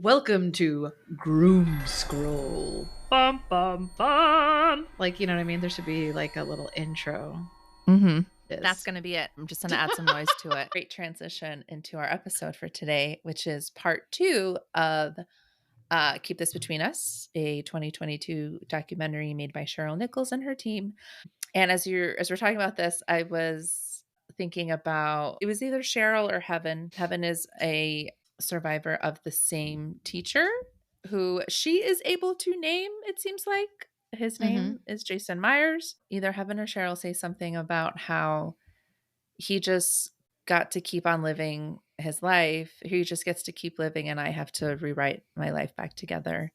Welcome to Groom Scroll. Bum bum bum. Like, you know what I mean? There should be like a little intro. That's going to be it. I'm just going to add some noise to it. Great transition into our episode for today, which is part 2 of Keep This Between Us, a 2022 documentary made by Cheryl Nichols and her team. And as we're talking about this, I was thinking about it was either Cheryl or Heaven. Heaven is a survivor of the same teacher who she is able to name, it seems like. His name is Jason Myers. Either Heaven or Cheryl say something about how he just got to keep on living his life. He just gets to keep living, and I have to rewrite my life back together.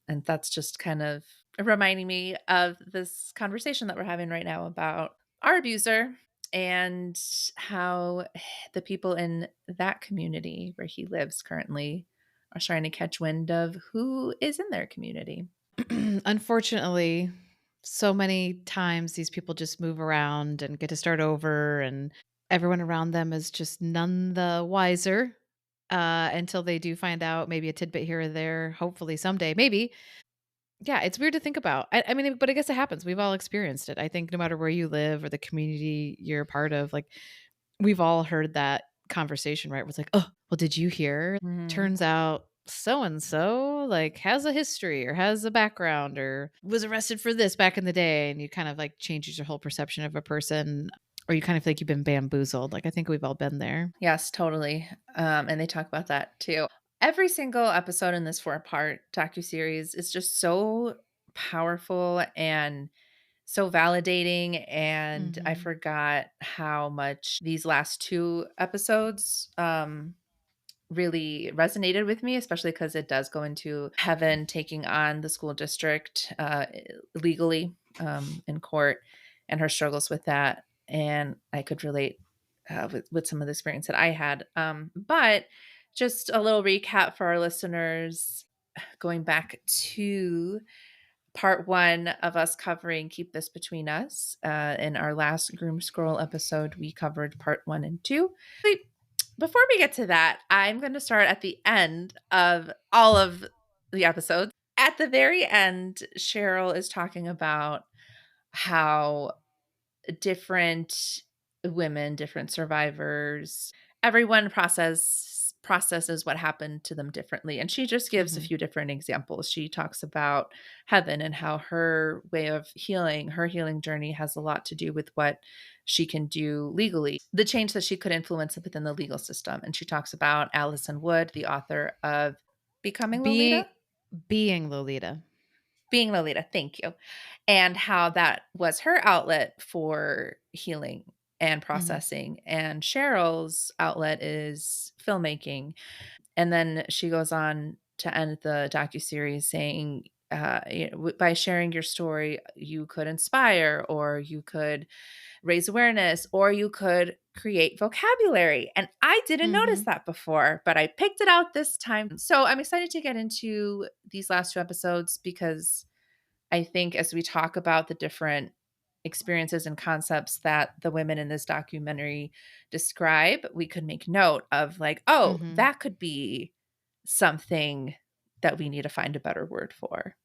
And that's just kind of reminding me of this conversation that we're having right now about our abuser and how the people in that community where he lives currently are trying to catch wind of who is in their community. Unfortunately, so many times these people just move around and get to start over, and everyone around them is just none the wiser until they do find out maybe a tidbit here or there, hopefully someday, maybe. Yeah, it's weird to think about. I mean, but I guess it happens. We've all experienced it. I think no matter where you live or the community you're a part of, like we've all heard that conversation, right? Where it's like, oh, well, did you hear? Mhm. Turns out so and so like has a history or has a background or was arrested for this back in the day. And you kind of like changes your whole perception of a person, or you kind of feel like you've been bamboozled. Like I think we've all been there. Yes, totally. And they talk about that too. Every single episode in this 4-part docuseries is just so powerful and so validating. And I Hmm. forgot how much these last 2 episodes really resonated with me, especially because it does go into Heaven taking on the school district legally in court and her struggles with that. And I could relate with some of the experience that I had. But just a little recap for our listeners going back to part 1 of us covering Keep This Between Us. In our last Groom Scroll episode, we covered part 1 and 2. Before we get to that, I'm going to start at the end of all of the episodes. At the very end, Cheryl is talking about how different women, different survivors, everyone processes what happened to them differently. And she just gives a Hmm. few different examples. She talks about Heaven and how her way of healing, her healing journey has a lot to do with what she can do legally, the change that she could influence within the legal system. And she talks about Allison Wood, the author of Becoming Being Lolita. being Lolita. Being Lolita, thank you. And how that was her outlet for healing and Hmm. processing. And Cheryl's outlet is filmmaking. And then she goes on to end the docuseries saying, by sharing your story, you could inspire, or you could raise awareness, or you could create vocabulary. And I didn't notice Hmm. that before, but I picked it out this time. So I'm excited to get into these last 2 episodes because I think as we talk about the different experiences and concepts that the women in this documentary describe, we could make note of like, oh, Hmm. that could be something that we need to find a better word for.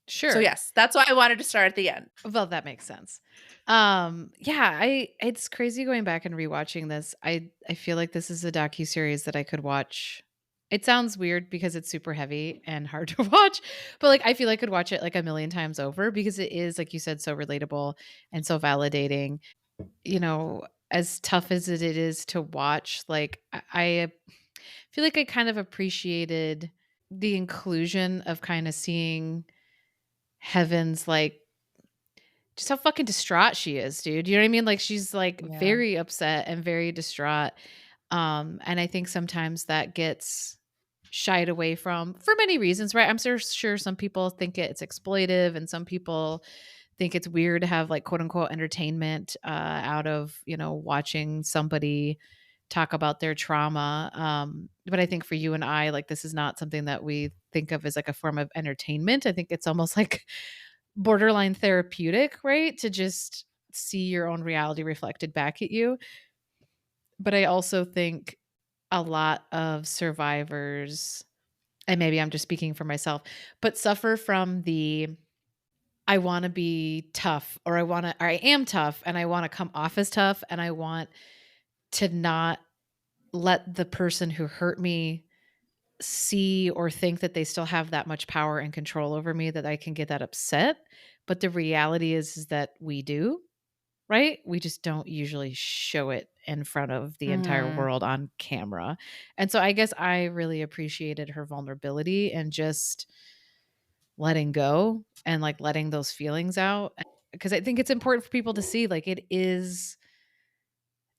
So Sure. yes, that's why I wanted to start at the end. Well, that makes sense. Yeah, I it's crazy going back and rewatching this. I feel like this is a docu-series that I could watch. It sounds weird because it's super heavy and hard to watch, but like I feel I could watch it like a million times over because it is like you said so relatable and so validating. You know, as tough as it is to watch, like I feel like I kind of appreciated the inclusion of kind of seeing Heaven's like just how fucking distraught she is, dude. You know what I mean? Like she's like Yeah. very upset and very distraught. And I think sometimes that gets shied away from for many reasons, right? I'm sure some people think it's exploitive and some people think it's weird to have like quote unquote entertainment out of, watching somebody talk about their trauma. But I think for you and I, like this is not something that we think of as like a form of entertainment. I think it's almost like borderline therapeutic, right? To just see your own reality reflected back at you. But I also think a lot of survivors, and maybe I'm just speaking for myself, but suffer from the I want to be tough, or I am tough and I want to come off as tough, and I want to not let the person who hurt me see or think that they still have that much power and control over me that I can get that upset. But the reality is that we do, right? We just don't usually show it in front of the entire Mm. world on camera. And so I guess I really appreciated her vulnerability and just letting go and like letting those feelings out, because I think it's important for people to see like it is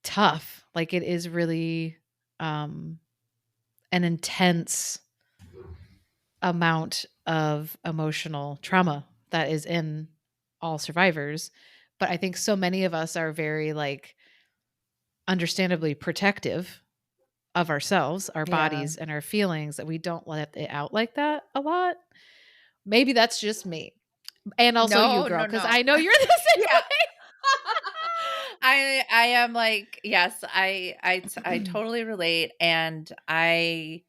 tough. Like it is really um an intense amount of emotional trauma that is in all survivors. But I think so many of us are very like understandably protective of ourselves, our Yeah. bodies, and our feelings, that we don't let it out like that a lot. Maybe that's just me. And also you, No, girl, no, because no. I know you're the same Yeah. I am like, yes, I way. totally relate, and I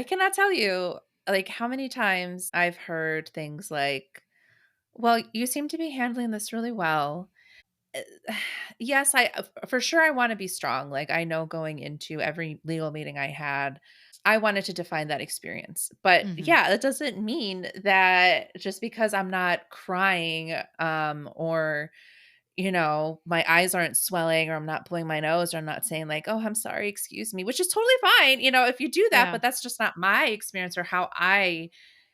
cannot tell you like how many times I've heard things like, "Well, you seem to be handling this really well." Uh, Yes, for sure I want to be strong. Like I know going into every legal meeting I had, I wanted to define that experience. But Mhm. yeah, that doesn't mean that just because I'm not crying or my eyes aren't swelling or I'm not blowing my nose or I'm not saying like, "Oh, I'm sorry, excuse me," which is totally fine, if you do that, Yeah. but that's just not my experience or how I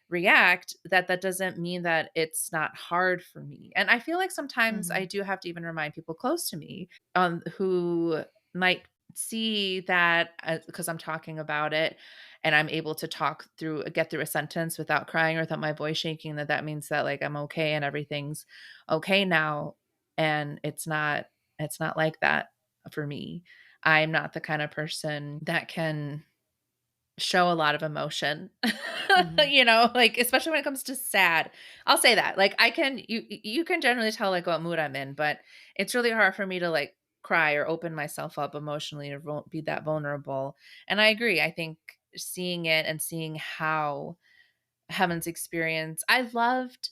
react. That doesn't mean that it's not hard for me. And I feel like sometimes I Mhm. do have to even remind people close to me who might see that because I'm talking about it and I'm able to get through a sentence without crying or without my voice shaking, that means that like I'm okay and everything's okay now. And it's not like that for me. I'm not the kind of person that can show a lot of emotion. Mhm. Like, especially when it comes to sad. I'll say that. Like, you can generally tell, like, what mood I'm in, but it's really hard for me to, like, cry or open myself up emotionally or be that vulnerable. And I agree. I think seeing it and seeing how Heaven's experience I loved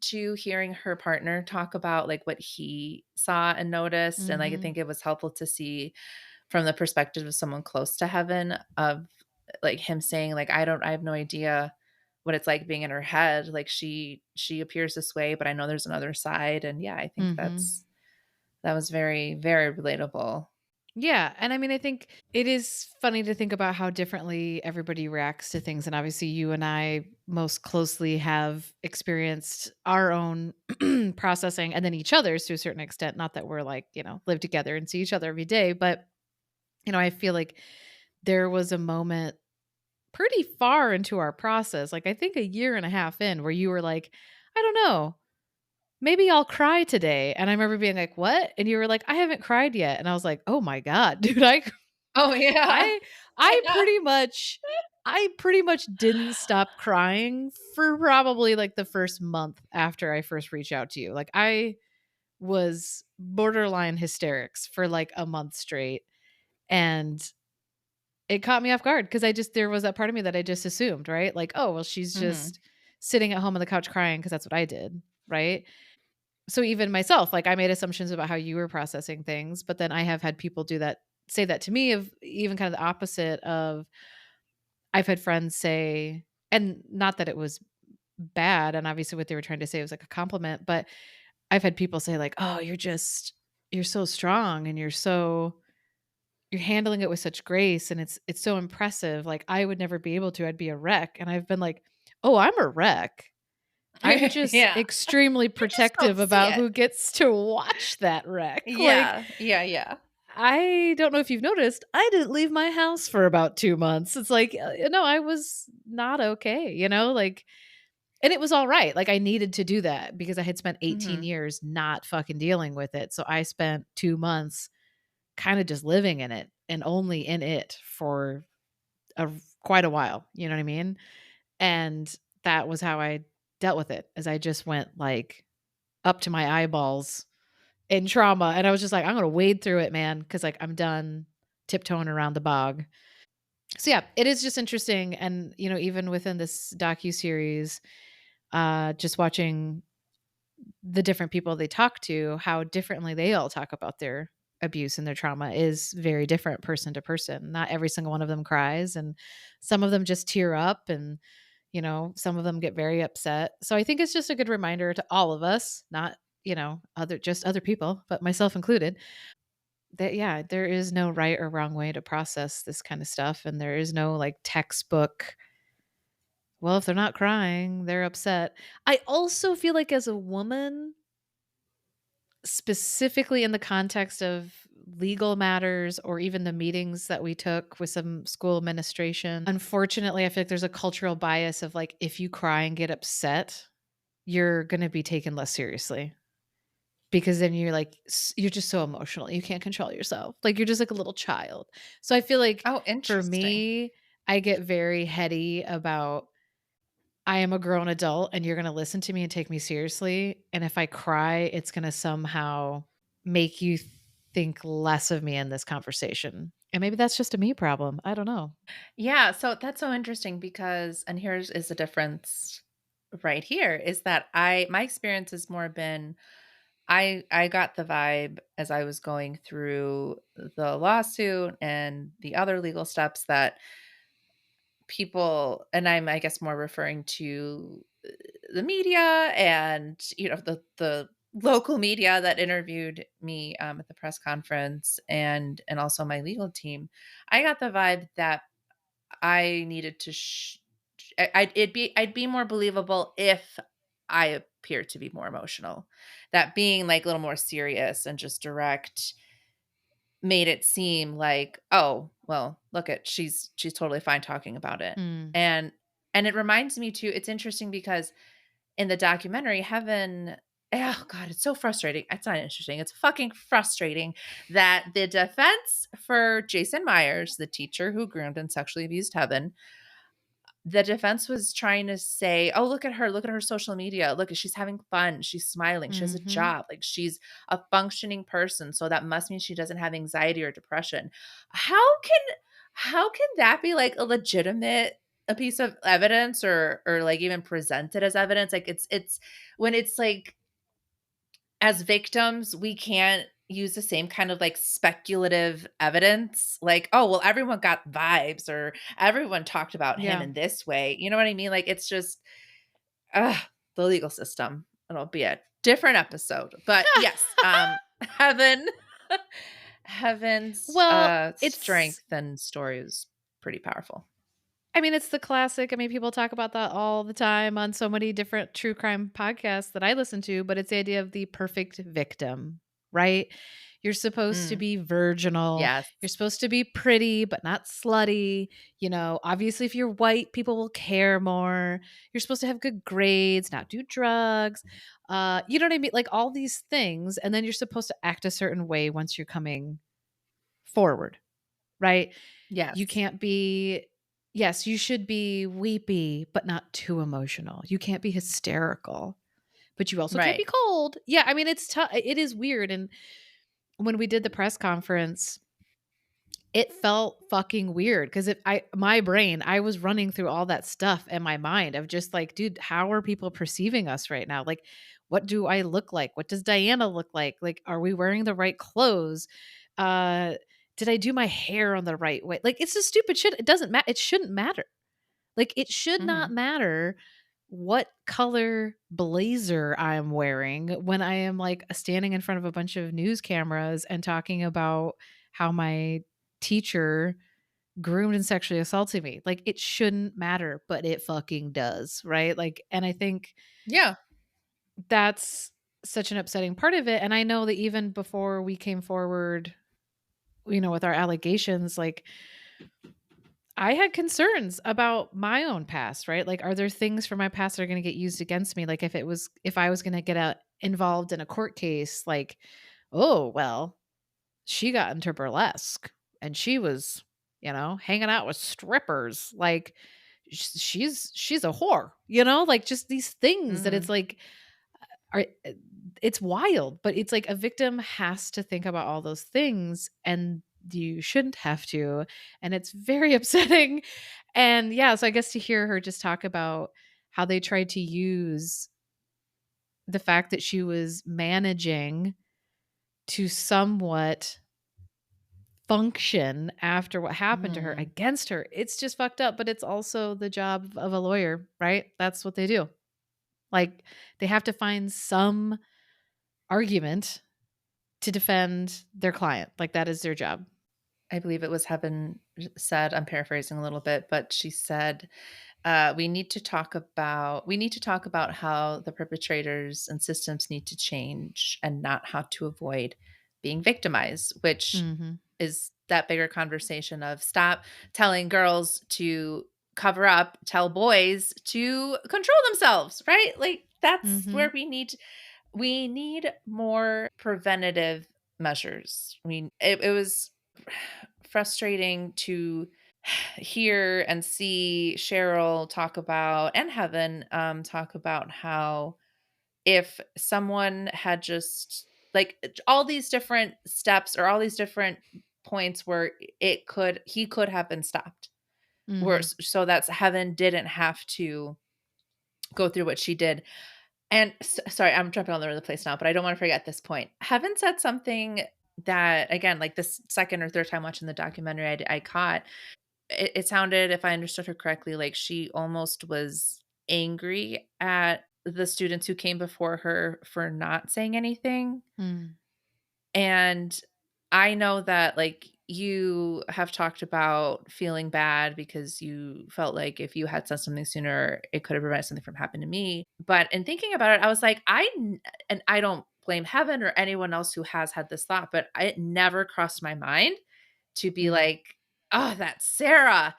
to hearing her partner talk about, like, what he saw and noticed, and, like, I Mhm. think it was helpful to see from the perspective of someone close to Heaven of, like, him saying, like, I have no idea what it's like being in her head, like, she appears this way, but I know there's another side, and yeah, I think Mhm. that was very, very relatable. Yeah, and I mean, I think it is funny to think about how differently everybody reacts to things, and obviously, you and I most closely have experienced our own processing, and then each other's to a certain extent. Not that we're like live together and see each other every day, but I feel like there was a moment pretty far into our process, like I think a year and a half in, where you were like, I don't know, maybe I'll cry today. And I remember being like, "What?" And you were like, "I haven't cried yet." And I was like, "Oh my god, dude, Oh, yeah. I I Yeah. pretty much I pretty much didn't stop crying for probably like the first month after I first reached out to you. Like I was borderline hysterics for like a month straight, and it caught me off guard because there was that part of me that I just assumed, right? Like, "Oh, well, she's Mhm. just sitting at home on the couch crying because that's what I did." Right? So even myself, like I made assumptions about how you were processing things, but then I have had people say that to me, of even kind of the opposite of, I've had friends say, and not that it was bad, and obviously what they were trying to say was like a compliment, but I've had people say like, "Oh, you're so strong and you're handling it with such grace, and it's so impressive. Like I would never be able to. I'd be a wreck." And I've been like, "Oh, I'm a wreck. I'm just Yeah. extremely You just don't protective see about it. who gets to watch that wreck." Like, Yeah. Yeah, yeah. I don't know if you've noticed, I didn't leave my house for about 2 months. It's like, no, I was not okay, like, and it was all right. Like, I needed to do that because I had spent 18 Mhm. years not fucking dealing with it. So I spent 2 months kinda just living in it and only in it for a quite a while, you know what I mean? And that was how I dealt with it, as I just went, like, up to my eyeballs in trauma, and I was just like, "I'm gonna wade through it, man, because like, I'm done tiptoeing around the bog." So yeah, it is just interesting. And, even within this docuseries, just watching the different people they talk to, how differently they all talk about their abuse and their trauma is very different person to person. Not every single one of them cries, and some of them just tear up, and some of them get very upset. So I think it's just a good reminder to all of us, not, other people, but myself included, that yeah, there is no right or wrong way to process this kind of stuff, and there is no like textbook, well, if they're not crying, they're upset. I also feel like as a woman, specifically in the context of legal matters or even the meetings that we took with some school administration, unfortunately, I feel like there's a cultural bias of like, if you cry and get upset, you're going to be taken less seriously, because then you're like, you're just so emotional. You can't control yourself. Like, you're just like a little child. So I feel like Oh, for interesting. me, I get very heady about, I am a grown adult and you're going to listen to me and take me seriously. And if I cry, it's going to somehow make you think less of me in this conversation. And maybe that's just a me problem. I don't know. Yeah, so that's so interesting because and here's is the difference right here is that my experience has more been I got the vibe as I was going through the lawsuit and the other legal steps that people and I guess more referring to the media and the local media that interviewed me at the press conference and also my legal team. I got the vibe that I needed to I'd be more believable if I appeared to be more emotional. That being like a little more serious and just direct made it seem like, "Oh, well, look at she's totally fine talking about it." Mm. And and it reminds me too, it's interesting because in the documentary, Heaven oh god, it's so frustrating. It's not interesting. It's fucking frustrating that the defense for Jason Myers, the teacher who groomed and sexually abused Heaven, the defense was trying to say, "Oh, look at her social media. Look, she's having fun. She's smiling. She has a Mhm. job. Like she's a functioning person. So that must mean she doesn't have anxiety or depression." How can that be like a legitimate a piece of evidence or like even presented as evidence? Like it's when it's like as victims, we can't use the same kind of like speculative evidence like, "Oh, well, everyone got vibes or everyone talked about him Yeah. in this way." You know what I mean? Like it's just ugh, the legal system. It'll be a different episode. But yes, Heaven Heaven's Well, it's strength and story is pretty powerful. I mean, it's the classic. I mean, people talk about that all the time on so many different true crime podcasts that I listen to, but it's the idea of the perfect victim, right? You're supposed to Mm, be virginal. yes. You're supposed to be pretty, but not slutty. Obviously, if you're white, people will care more. You're supposed to have good grades, not do drugs. You know what I mean? Like all these things. And then you're supposed to act a certain way once you're coming forward, right? You Yes. can't be Yes, you should be weepy, but not too emotional. You can't be hysterical, but you also can't Right. be cold. Yeah, I mean, it's tough. It is weird. And when we did the press conference, it felt fucking weird because my brain, I was running through all that stuff in my mind of just like, dude, how are people perceiving us right now? Like, what do I look like? What does Diana look like? Like, are we wearing the right clothes? Uh, did I do my hair on the right way? Like, it's just stupid shit. It doesn't matter. It shouldn't matter. Like, it should not Mhm. matter what color blazer I'm wearing when I am like standing in front of a bunch of news cameras and talking about how my teacher groomed and sexually assaulted me. Like, it shouldn't matter, but it fucking does, right? Like, and I think Yeah. that's such an upsetting part of it. And I know that even before we came forward, with our allegations, like I had concerns about my own past, right? Like, are there things from my past that are going to get used against me? Like, if I was going to get involved in a court case, like, oh, well, she got into burlesque and she was, hanging out with strippers. Like, she's a whore, like just these things that it's Mhm. like, are it's wild, but it's like a victim has to think about all those things, and you shouldn't have to. And it's very upsetting. And yeah, so I guess to hear her just talk about how they tried to use the fact that she was managing to somewhat function after what happened to her Mm. against her. It's just fucked up, but it's also the job of a lawyer, right? That's what they do. Like, they have to find some argument to defend their client. Like, that is their job. I believe it was Heaven said, I'm paraphrasing a little bit, but she said, we need to talk about how the perpetrators and systems need to change and not how to avoid being victimized, which Mhm. is that bigger conversation of stop telling girls to cover up, tell boys to control themselves, right? Like that's where Mhm. we need more preventative measures. I mean, it was frustrating to hear and see Cheryl talk about, and Heaven talk about how if someone had just like all these different steps or all these different points where he could have been stopped, where Mhm. so that's Heaven didn't have to go through what she did. And sorry, I'm jumping all over the place now, but I don't want to forget this point. Heaven said something that, again, like this second or third time watching the documentary, I caught it sounded, if I understood her correctly, like she almost was angry at the students who came before her for not saying anything. Mm. And I know that, like, you have talked about feeling bad because you felt like if you had said something sooner, it could have prevented something from happening to me. But in thinking about it, I was like, and I don't blame Heaven or anyone else who has had this thought, but it never crossed my mind to be Mm. like, oh, that's Sarah.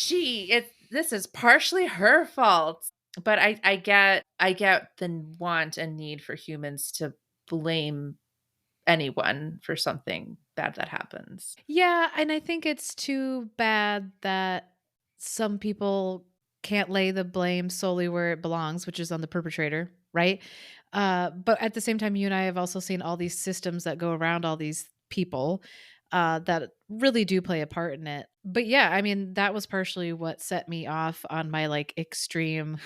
This is partially her fault. But I get the want and need for humans to blame anyone for something bad that happens. Yeah, and I think it's too bad that some people can't lay the blame solely where it belongs, which is on the perpetrator, right? But at the same time, you and I have also seen all these systems that go around all these people that really do play a part in it. But yeah, I mean, that was partially what set me off on my like extreme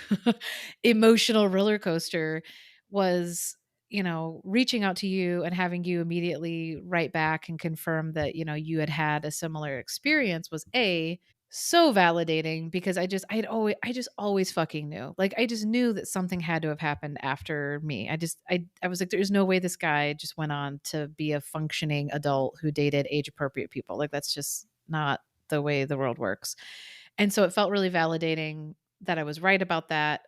emotional roller coaster was reaching out to you and having you immediately write back and confirm that, you had had a similar experience was so validating because I just always fucking knew. Like I just knew that something had to have happened after me. I was like, there's no way this guy just went on to be a functioning adult who dated age appropriate people. Like that's just not the way the world works. And so it felt really validating that I was right about that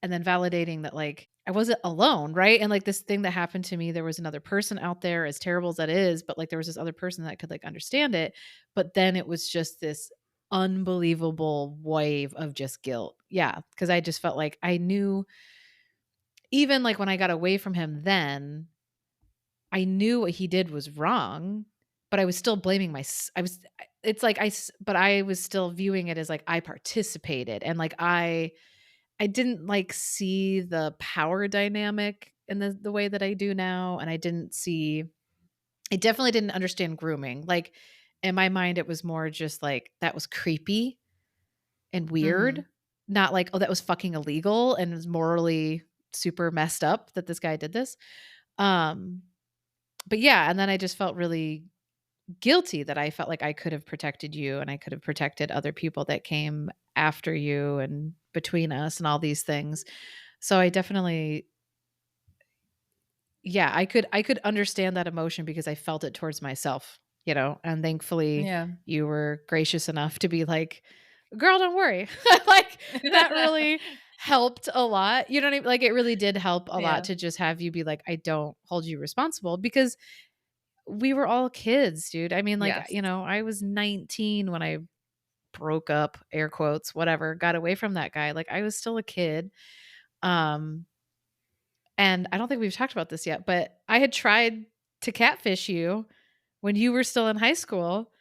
and then validating that like I wasn't alone, right? And like this thing that happened to me, there was another person out there, as terrible as that is, but like there was this other person that could like understand it. But then it was just this unbelievable wave of just guilt. Yeah. Cause I just felt like I knew, even like when I got away from him, then I knew what he did was wrong, but I was still blaming I was, it's like but I was still viewing it as like I participated and like I didn't, like, see the power dynamic in the way that I do now, and I definitely didn't understand grooming, like, in my mind, it was more just, like, that was creepy and weird, Mhm. not like, "Oh, that was fucking illegal and was morally super messed up that this guy did this." Um, but yeah, and then I just felt really guilty that I felt like I could have protected you and I could have protected other people that came after you and between us and all these things. So I definitely yeah, I could understand that emotion because I felt it towards myself, and thankfully Yeah. you were gracious enough to be like, "Girl, don't worry." Like that really helped a lot. You know what I mean? Like it really did help a lot Yeah. to just have you be like, "I don't hold you responsible," because we were all kids, dude. I mean, like, Yes. I was 19 when I broke up, air quotes, whatever, got away from that guy. Like I was still a kid. Um And I don't think we've talked about this yet, but I had tried to catfish you when you were still in high school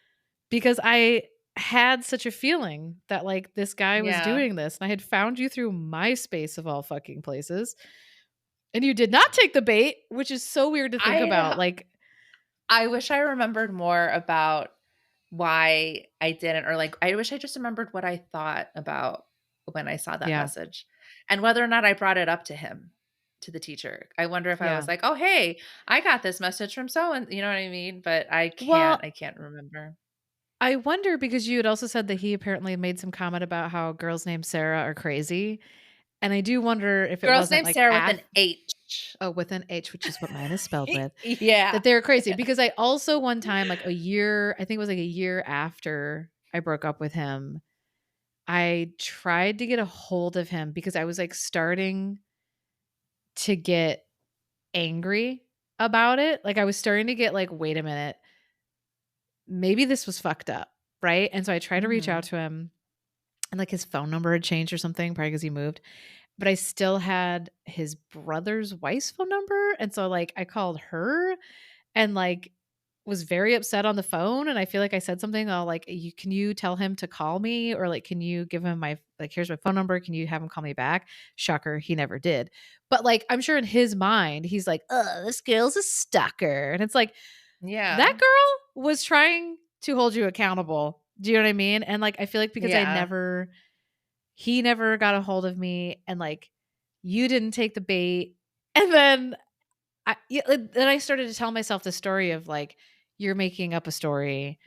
because I had such a feeling that like this guy was Yeah. doing this. And I had found you through MySpace of all fucking places. And you did not take the bait, which is so weird to think about. I Like, I wish I remembered more about why I didn't, or like, I wish I just remembered what I thought about when I saw that Yeah. message and whether or not I brought it up to him, to the teacher. I wonder if I was Yeah. like, "Oh, hey, I got this message from so and," you know what I mean? But Well, I can't remember. I wonder because you had also said that he apparently made some comment about how girls named Sarah are crazy. And I do wonder if it Girl's wasn't named like Sarah with an H. with an H, which is what mine is spelled with, Yeah. that they were crazy. Because I also one time, like I think it was like a year after I broke up with him, I tried to get a hold of him because I was like starting to get angry about it. Like I was starting to get like, wait a minute, maybe this was fucked up. Right. And so I tried to reach out Mhm. to him and like his phone number had changed or something, probably because he moved. But I still had his brother's wife's phone number, and so, like, I called her and, like, was very upset on the phone, and I feel like I said something, like, "You can you tell him to call me?" Or, like, "Can you give him my like, here's my phone number, can you have him call me back?" Shocker, he never did. But, like, I'm sure in his mind, he's like, "Ugh, this girl's a stalker," and it's like, that Yeah. girl was trying to hold you accountable. Do you know what I mean? And, like, I feel like because Yeah. he never got a hold of me and, like, you didn't take the bait, and then then I started to tell myself the story of, like, you're making up a story,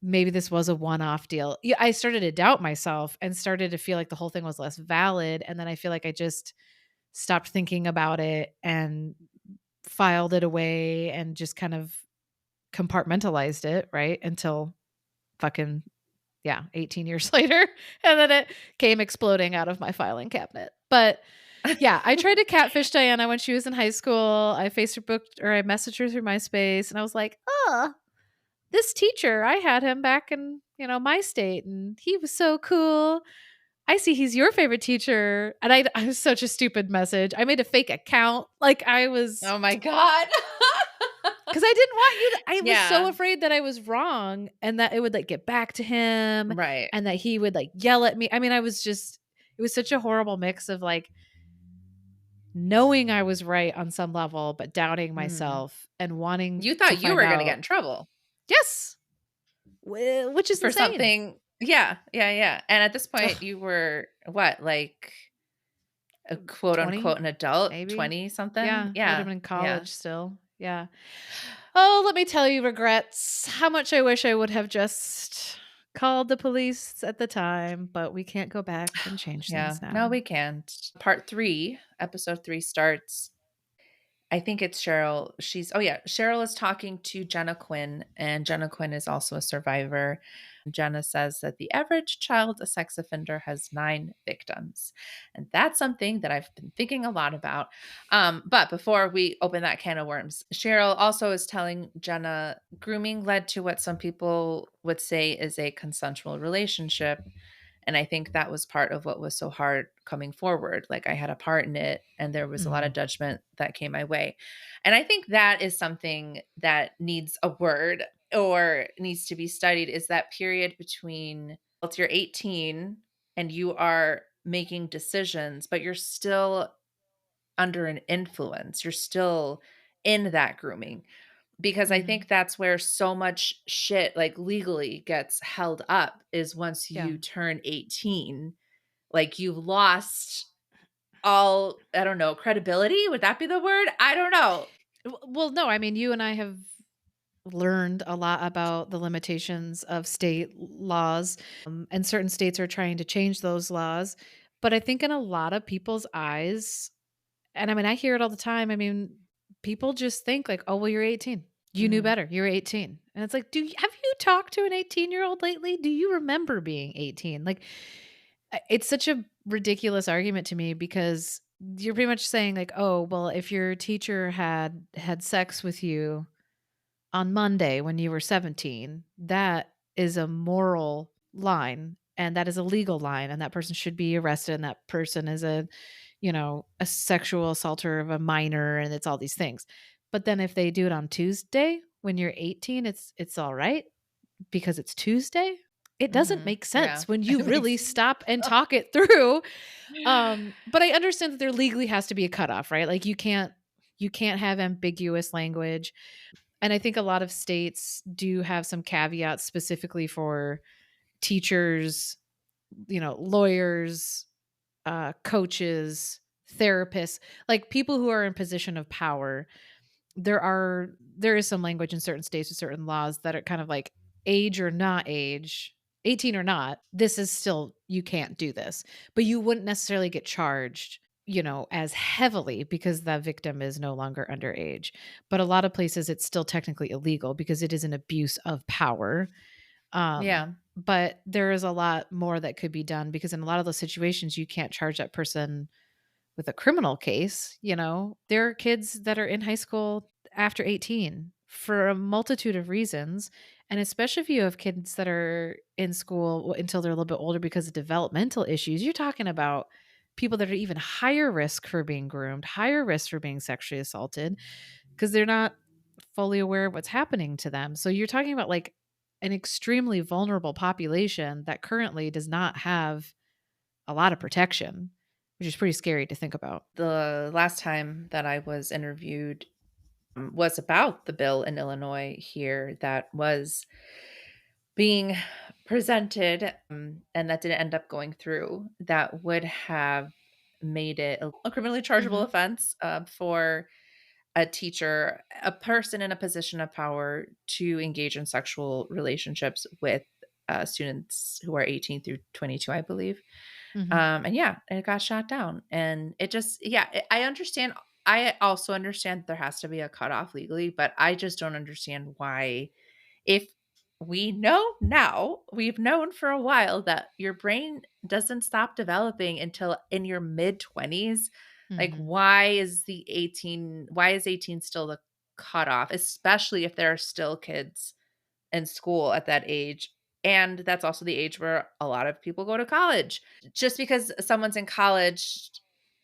maybe this was a one-off deal. Yeah, I started to doubt myself and started to feel like the whole thing was less valid, and then I feel like I just stopped thinking about it and filed it away and just kind of compartmentalized it, right, until fucking yeah, 18 years later, and then it came exploding out of my filing cabinet. But yeah, I tried to catfish Diana when she was in high school. I Facebooked or I messaged her through MySpace, and I was like, "Oh, this teacher, I had him back in, my state, and he was so cool. I see he's your favorite teacher." And I was such a stupid message. I made a fake account. Like I was Oh my god. because I didn't want you to I was so Yeah. afraid that I was wrong and that it would, like, get back to him Right. and that he would, like, yell at me. I mean, it was such a horrible mix of, like, knowing I was right on some level, but doubting Mhm. myself and wanting You to thought you find were gonna get out. in trouble Yes! Which is for insane. something. Yeah, yeah, yeah, and at this point, Ugh, you were what, like, a quote, 20, unquote, "an adult," maybe? 20 something? Yeah, I would have Yeah, been in yeah. college still. Yeah. Oh, let me tell you regrets. How much I wish I would have just called the police at the time, but we can't go back and change Yeah. things now. No, we can't. Part 3, episode 3 starts. I think it's Cheryl. Oh yeah, Cheryl is talking to Jenna Quinn, and Jenna Quinn is also a survivor. Jenna says that the average child sex offender has 9 victims. And that's something that I've been thinking a lot about. But before we open that can of worms, Cheryl also is telling Jenna grooming led to what some people would say is a consensual relationship. And I think that was part of what was so hard coming forward. Like I had a part in it and there was a lot of Mhm. judgment that came my way. And I think that is something that needs a word or needs to be studied is that period between well, you're 18 and you are making decisions, but you're still under an influence. You're still in that grooming because I think Mhm. that's where so much shit like legally gets held up is once Yeah. you turn 18, like you've lost all, I don't know, credibility. Would that be the word? I don't know. Well, no, I mean, you and I have learned a lot about the limitations of state laws, and certain states are trying to change those laws. But I think in a lot of people's eyes, and I mean, I hear it all the time. I mean, people just think like, "Oh, well, you're 18. You knew Mhm. better. You're 18." And it's like, have you talked to an 18-year-old lately? Do you remember being 18? Like, it's such a ridiculous argument to me because you're pretty much saying like, "Oh, well, if your teacher had sex with you on Monday when you were 17, that is a moral line and that is a legal line and that person should be arrested and that person is a sexual assaulter of a minor and it's all these things." But then if they do it on Tuesday when you're 18, it's all right because it's Tuesday? It doesn't Mhm. make Yeah. sense when you It really makes stop and talk it through. But I understand that there legally has to be a cutoff, right? Like you can't have ambiguous language. And I think a lot of states do have some caveats specifically for teachers, lawyers, coaches, therapists, like people who are in position of power. There is some language in certain states with certain laws that are kind of like age or not age, 18 or not, this is still, you can't do this. But you wouldn't necessarily get charged, as heavily because the victim is no longer underage. But a lot of places it's still technically illegal because it is an abuse of power. Yeah. But there is a lot more that could be done because in a lot of those situations you can't charge that person with a criminal case. There are kids that are in high school after 18 for a multitude of reasons. And especially if you have kids that are in school until they're a little bit older because of developmental issues, you're talking about people that are even higher risk for being groomed, higher risk for being sexually assaulted because they're not fully aware of what's happening to them. So you're talking about like an extremely vulnerable population that currently does not have a lot of protection, which is pretty scary to think about. The last time that I was interviewed was about the bill in Illinois here that was being presented, and that didn't end up going through, that would have made it a criminally chargeable Mhm. offense for a teacher, a person in a position of power to engage in sexual relationships with students who are 18 through 22, I believe. Mhm. And yeah, it got shot down. And it just, yeah, I understand. I also understand there has to be a cutoff legally, but I just don't understand why, if we know now, we've known for a while that your brain doesn't stop developing until in your mid 20s. Like, Mhm. why is 18 still the cutoff, especially if there are still kids in school at that age? And that's also the age where a lot of people go to college. Just because someone's in college,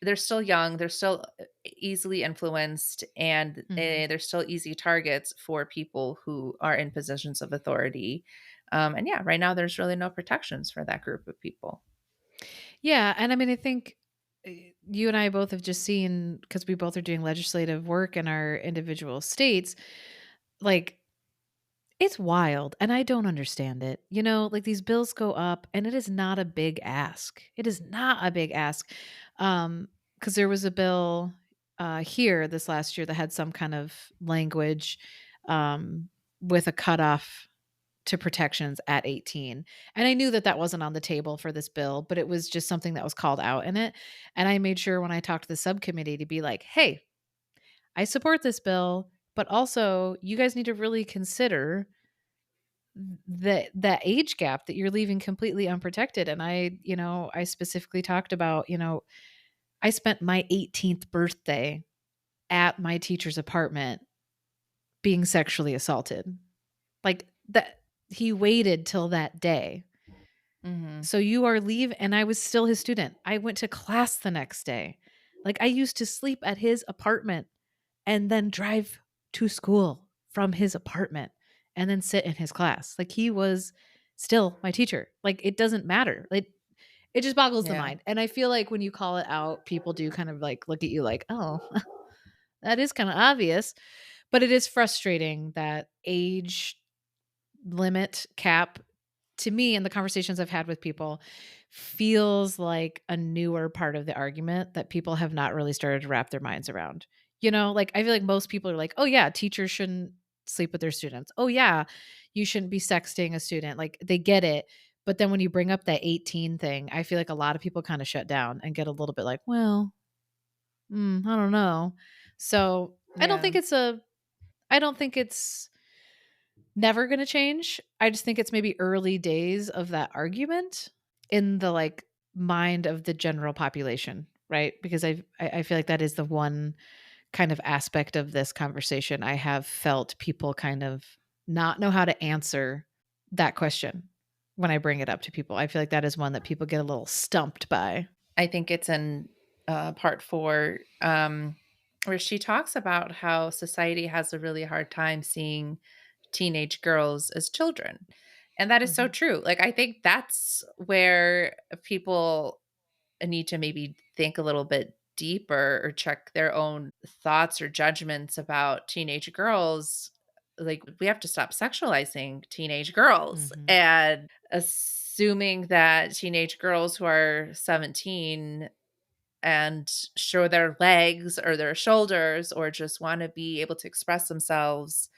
they're still young, they're still easily influenced, and Mhm. they're still easy targets for people who are in positions of authority. And yeah, right now there's really no protections for that group of people. Yeah, and I mean, I think you and I both have just seen because we both are doing legislative work in our individual states. Like, it's wild, and I don't understand it. Like these bills go up, and it is not a big ask. It is not a big ask, because there was a bill here this last year that had some kind of language um, with a cutoff to protections at 18. And I knew that that wasn't on the table for this bill, but it was just something that was called out in it. And I made sure when I talked to the subcommittee to be like, hey, I support this bill, but also you guys need to really consider that age gap that you're leaving completely unprotected. And I specifically talked about, I spent my 18th birthday at my teacher's apartment being sexually assaulted. Like that he waited till that day. Hmm. So you are leave and I was still his student. I went to class the next day. Like I used to sleep at his apartment and then drive to school from his apartment and then sit in his class. Like he was still my teacher. Like it doesn't matter. It just boggles the Yeah. mind. And I feel like when you call it out, people do kind of like look at you like, "Oh, that is kind of obvious." But it is frustrating that age limit cap to me in the conversations I've had with people feels like a newer part of the argument that people have not really started to wrap their minds around. Like I feel like most people are like, "Oh yeah, teachers shouldn't sleep with their students. Oh yeah, you shouldn't be sexting a student." Like they get it. But then when you bring up that 18 thing, I feel like a lot of people kind of shut down and get a little bit like, "Well, I don't know." So, Yeah. I don't think it's never gonna change. I just think it's maybe early days of that argument in the, like, mind of the general population, right? Because I feel like that is the one kind of aspect of this conversation I have felt people kind of not know how to answer that question when I bring it up to people. I feel like that is one that people get a little stumped by. I think it's in part four, where she talks about how society has a really hard time seeing teenage girls as children. And that is so Mhm. true. Like, I think that's where people need to maybe think a little bit deeper or check their own thoughts or judgments about teenage girls. like, we have to stop sexualizing teenage girls Mhm. and assuming that teenage girls who are 17 and show their legs or their shoulders or just wanna be able to express themselves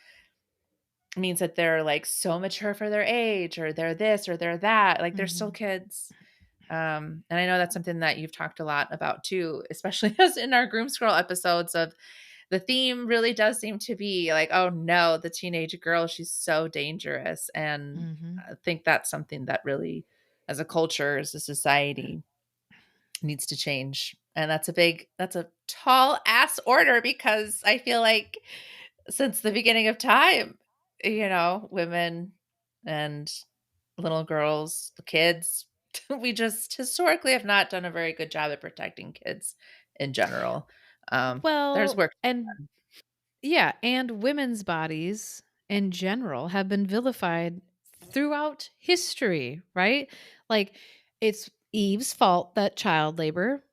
means that they're, like, so mature for their age, or they're this or they're that, like, they're still Mhm. kids. And I know that's something that you've talked a lot about too, especially as in our Groom Scroll episodes of the theme really does seem to be like, "Oh, no, the teenage girl, she's so dangerous," and Mhm. I think that's something that really, as a culture, as a society, needs to change, and that's a tall ass order because I feel like since the beginning of time, women and little girls, kids, we just historically have not done a very good job at protecting kids in general. There's Well, work. and yeah, and women's bodies in general have been vilified throughout history, right? Like it's Eve's fault that child labor,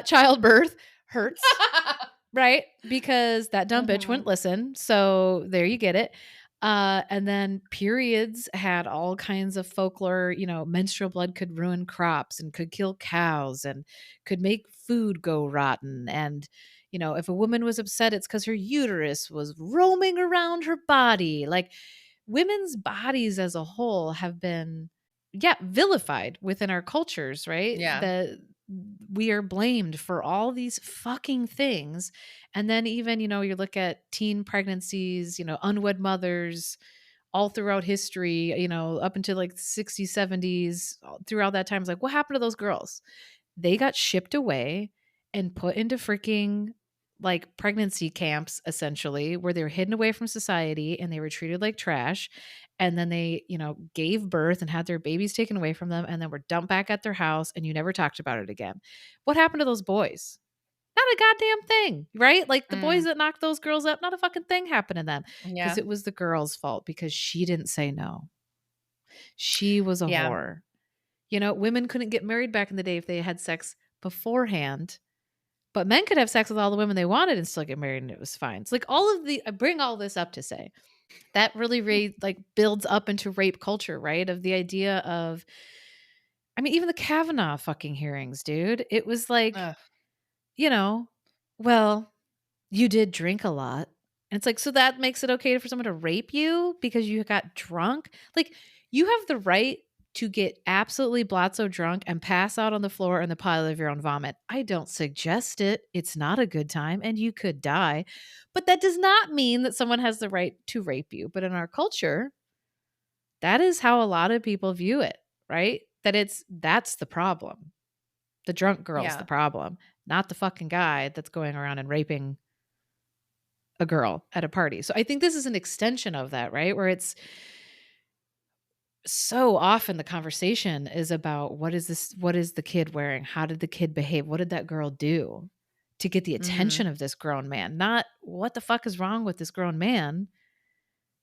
childbirth hurts, right? Because that dumb bitch wouldn't Mhm. listen. So there you get it. And then periods had all kinds of folklore. Menstrual blood could ruin crops and could kill cows and could make food go rotten. And, if a woman was upset, it's because her uterus was roaming around her body. Like women's bodies as a whole have been, yeah, vilified within our cultures, right? Yeah. The We are blamed for all these fucking things. And then even, you look at teen pregnancies, unwed mothers all throughout history, up until like the 60s, 70s, throughout that time, it's like, what happened to those girls? They got shipped away and put into freaking like pregnancy camps essentially, where they were hidden away from society and they were treated like trash. And then they, gave birth and had their babies taken away from them and then were dumped back at their house and you never talked about it again. What happened to those boys? Not a goddamn thing, right? Like the boys Mm, that knocked those girls up, not a fucking thing happened to them because yeah. it was the girl's fault because she didn't say no. She was a Yeah. whore. Women couldn't get married back in the day if they had sex beforehand, but men could have sex with all the women they wanted and still get married and it was fine. It's like I bring all this up to say that really like builds up into rape culture, right? Of the idea of, I mean, even the Kavanaugh fucking hearings, dude. It was like, Ugh. you know, well, you did drink a lot. And it's like, so that makes it okay for someone to rape you because you got drunk? Like, you have the right to get absolutely blotzo drunk and pass out on the floor in the pile of your own vomit. I don't suggest it. It's not a good time and you could die. But that does not mean that someone has the right to rape you. But in our culture, that is how a lot of people view it, right? That's the problem. The drunk girl's the Yeah. problem, not the fucking guy that's going around and raping a girl at a party. So I think this is an extension of that, right? Where it's so often the conversation is about what is the kid wearing? How did the kid behave? What did that girl do to get the Mhm. attention of this grown man? Not what the fuck is wrong with this grown man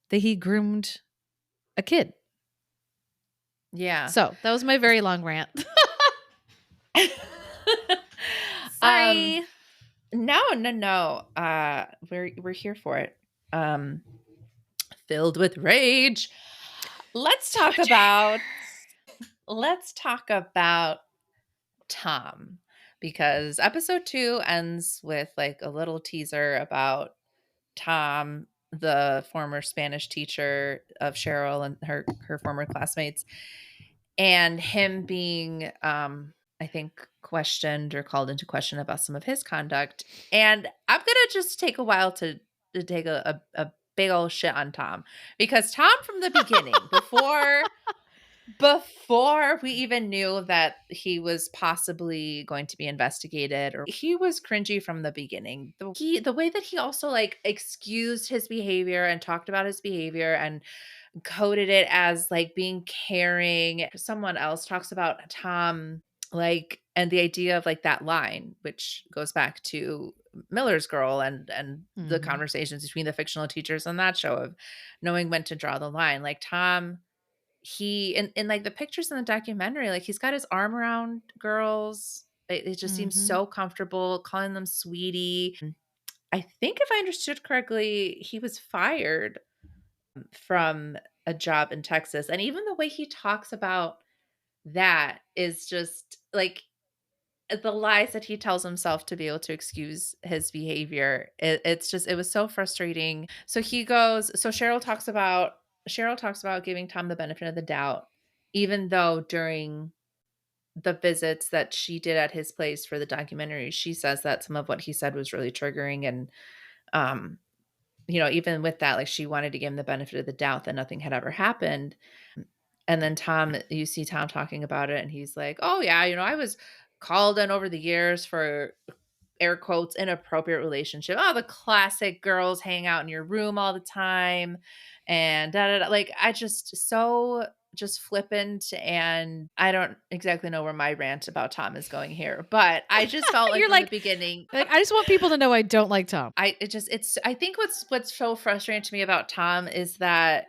that he groomed a kid. Yeah. So that was my very long rant. Um, Sorry. no, no, no. We're here for it. Um, Filled with rage. Let's So talk much anger. about let's talk about Tom, because episode 2 ends with like a little teaser about Tom, the former Spanish teacher of Cheryl and her former classmates, and him being I think questioned or called into question about some of his conduct. And I'm gonna just take a while to take a big old shit on Tom, because Tom from the beginning, before we even knew that he was possibly going to be investigated, or he was cringy from the beginning. The way that he also like excused his behavior and talked about his behavior and coded it as like being caring. Someone else talks about Tom, like, and the idea of like that line, which goes back to Miller's Girl and the Mhm. conversations between the fictional teachers on that show of knowing when to draw the line. Like Tom, he in like the pictures in the documentary, like he's got his arm around girls. It just seems Mhm. so comfortable calling them sweetie. I think if I understood correctly, he was fired from a job in Texas. And even the way he talks about that is just like the lies that he tells himself to be able to excuse his behavior. It's just, it was so frustrating. So he goes, so Cheryl talks about giving Tom the benefit of the doubt, even though during the visits that she did at his place for the documentary, she says that some of what he said was really triggering. And, um, even with that, like she wanted to give him the benefit of the doubt that nothing had ever happened. And then you see Tom talking about it and he's like, "Oh yeah, I was called in over the years for air quotes inappropriate relationship. Oh, the classic girls hang out in your room all the time and da da da." Like I just flippant, and I don't exactly know where my rant about Tom is going here, but I just felt like You're from the like, beginning I just want people to know I don't like Tom. I think what's so frustrating to me about Tom is that,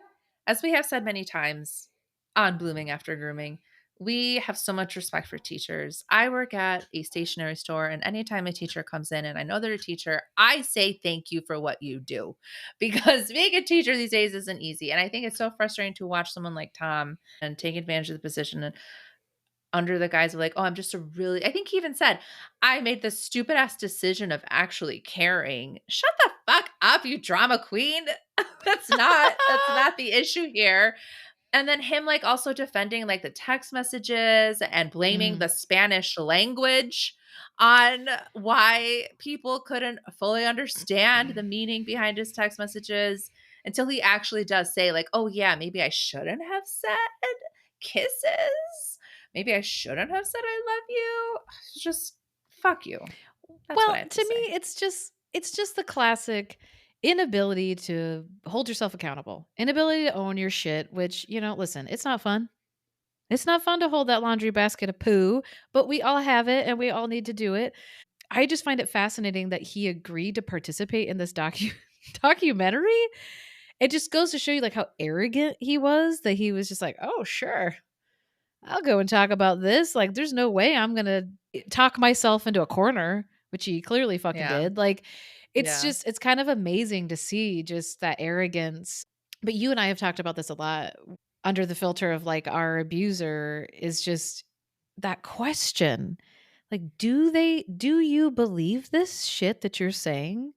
as we have said many times on Blooming After Grooming, we have so much respect for teachers. I work at a stationery store, and anytime a teacher comes in and I know they're a teacher, I say thank you for what you do, because being a teacher these days isn't easy. And I think it's so frustrating to watch someone like Tom and take advantage of the position and under the guise of like, "Oh, I'm just I think he even said, "I made the stupid ass decision of actually caring." Shut the fuck up, you drama queen. That's not the issue here. And then him, like, also defending, like, the text messages and blaming Mm. the Spanish language on why people couldn't fully understand the meaning behind his text messages, until he actually does say, like, "Oh, yeah, maybe I shouldn't have said kisses. Maybe I shouldn't have said I love you." Just fuck you. That's what I Well, have to to say. me, it's just the classic inability to hold yourself accountable, inability to own your shit. Which listen, it's not fun. It's not fun to hold that laundry basket of poo, but we all have it, and we all need to do it. I just find it fascinating that he agreed to participate in this documentary. It just goes to show you like how arrogant he was. That he was just like, "Oh, sure, I'll go and talk about this. Like, there's no way I'm gonna talk myself into a corner," which he clearly fucking Yeah. did. Like, Yeah. it's kind of amazing to see just that arrogance. But you and I have talked about this a lot under the filter of like our abuser is just that question. Like, do you believe this shit that you're saying?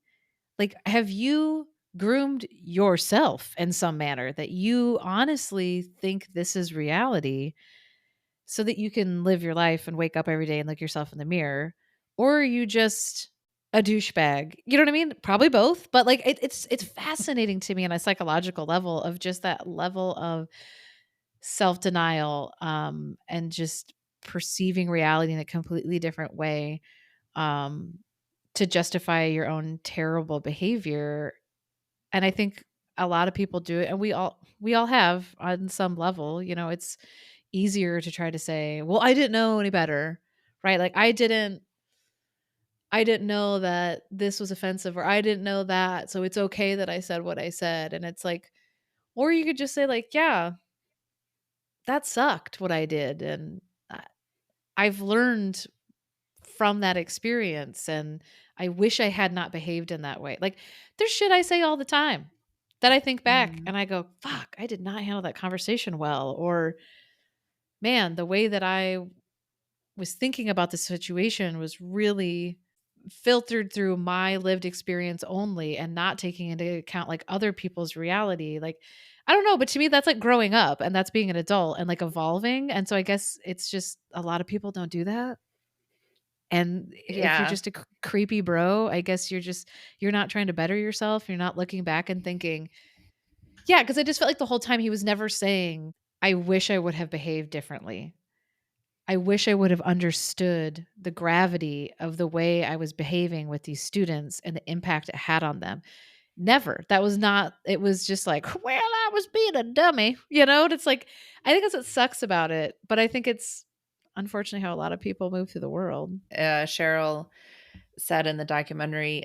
Like, have you groomed yourself in some manner that you honestly think this is reality? So that you can live your life and wake up every day and look yourself in the mirror? Or are you just a douchebag? You know what I mean? Probably both, but like it's fascinating to me on a psychological level of just that level of self-denial and just perceiving reality in a completely different way um to justify your own terrible behavior. And I think a lot of people do it, and we all have on some level. It's easier to try to say, "Well, I didn't know any better." Right? Like I didn't know that this was offensive, or I didn't know that, so it's okay that I said what I said. And it's like, or you could just say like, "Yeah, that sucked what I did, and I- I've learned from that experience, and I wish I had not behaved in that way." Like there's shit I say all the time that I think back Mhm. and I go, "Fuck, I did not handle that conversation well," or "Man, the way that I was thinking about the situation was really filtered through my lived experience only and not taking into account like other people's reality." Like I don't know, but to me that's like growing up, and that's being an adult and like evolving. And so I guess it's just a lot of people don't do that. And if you're Yeah. just a creepy bro, I guess you're not trying to better yourself. You're not looking back and thinking, yeah, because I just felt like the whole time he was never saying, "I wish I would have behaved differently. I wish I would have understood the gravity of the way I was behaving with these students and the impact it had on them." Never. That was not, it was just like, "Well, I was being a dummy." And it's like, I think that's what sucks about it. But I think it's unfortunately how a lot of people move through the world. Cheryl said in the documentary,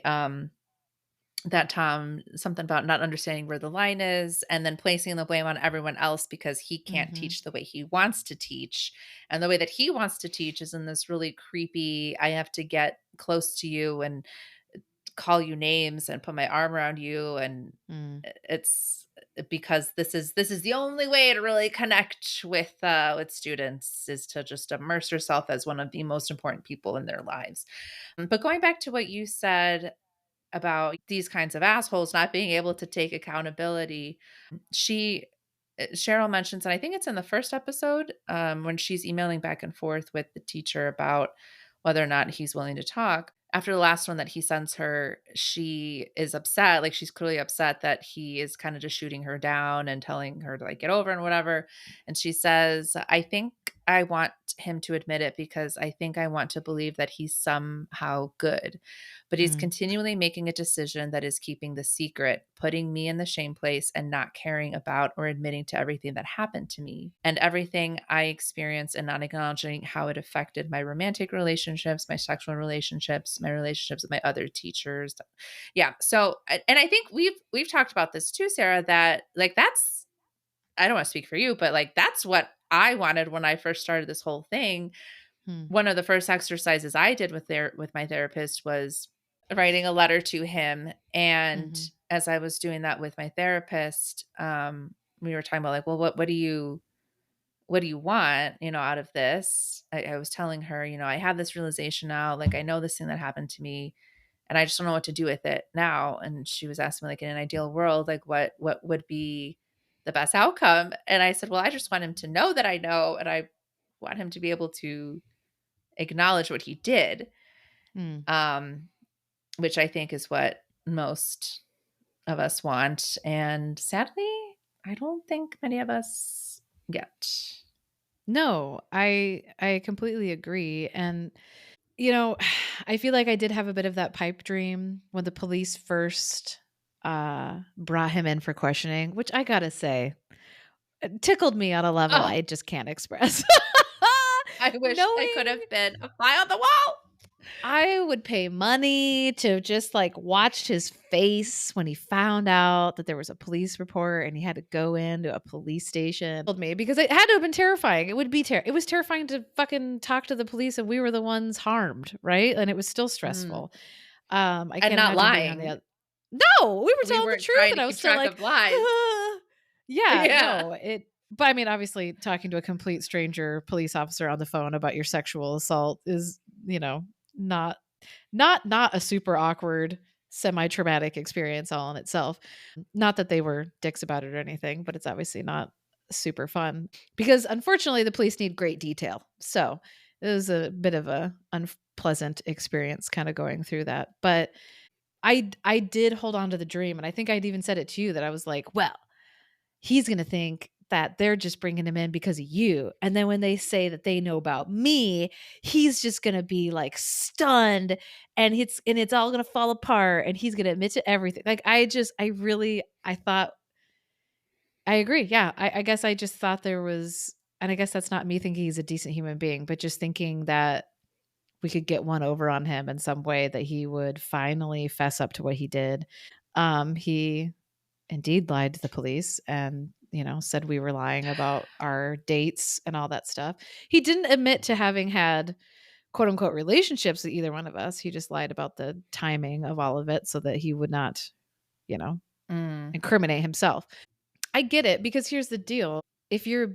that Tom something about not understanding where the line is and then placing the blame on everyone else because he can't Hmm. teach the way he wants to teach. And the way that he wants to teach is in this really creepy, I have to get close to you and call you names and put my arm around you, and Mm. it's because this is the only way to really connect with students, is to just immerse yourself as one of the most important people in their lives. But going back to what you said about these kinds of assholes not being able to take accountability, she Cheryl mentions, and I think it's in the first episode, when she's emailing back and forth with the teacher about whether or not he's willing to talk. After the last one that he sends her, she is upset. Like, she's clearly upset that he is kind of just shooting her down and telling her to like get over and whatever. And she says, I think I want him to admit it because I think I want to believe that he's somehow good. But he's Mm. continually making a decision that is keeping the secret, putting me in the shame place, and not caring about or admitting to everything that happened to me and everything I experienced, and not acknowledging how it affected my romantic relationships, my sexual relationships, my relationships with my other teachers. Yeah. So, and I think we've talked about this too, Sarah, that like that's, I don't want to speak for you, but like that's what I wanted when I first started this whole thing. Mm. One of the first exercises I did with my therapist was writing a letter to him. And Mhm. as I was doing that with my therapist, we were talking about like, well, what do you want, out of this? I was telling her, I have this realization now, like I know this thing that happened to me and I just don't know what to do with it now. And she was asking me like, in an ideal world, like what would be the best outcome? And I said, well, I just want him to know that I know, and I want him to be able to acknowledge what he did. Mm. Um, which I think is what most of us want. And sadly, I don't think many of us get. No, I completely agree, and, you know, I feel like I did have a bit of that pipe dream when the police first, brought him in for questioning, which I gotta say, it tickled me on a level Oh, I just can't express. I wish I could Knowing have been a fly on the wall. I would pay money to just, like, watch his face when he found out that there was a police report and he had to go into a police station. Told me because it had to have been terrifying. It would be it was terrifying to fucking talk to the police and we were the ones harmed, right? And it was still Mm. stressful. I And can't not imagine being on the lying. other. No, we were We telling the weren't truth trying and to I was keep still track like, of lies. yeah, Yeah. no, but I mean, obviously talking to a complete stranger police officer on the phone about your sexual assault is, not not a super awkward, semi-traumatic experience all in itself. Not that they were dicks about it or anything, but it's obviously not super fun because unfortunately the police need great detail. So, it was a bit of a unpleasant experience kind of going through that. But I did hold on to the dream and I think I'd even said it to you that I was like, "Well, he's going to think that they're just bringing him in because of you. And then when they say that they know about me, he's just going to be like stunned and it's all going to fall apart and he's going to admit to everything." Like I thought I agree. Yeah. I guess I just thought there was, and I guess that's not me thinking he's a decent human being, but just thinking that we could get one over on him in some way that he would finally fess up to what he did. He indeed lied to the police and, said we were lying about our dates and all that stuff. He didn't admit to having had quote unquote relationships with either one of us. He just lied about the timing of all of it so that he would not, you know, Mm. incriminate himself. I get it because here's the deal. If you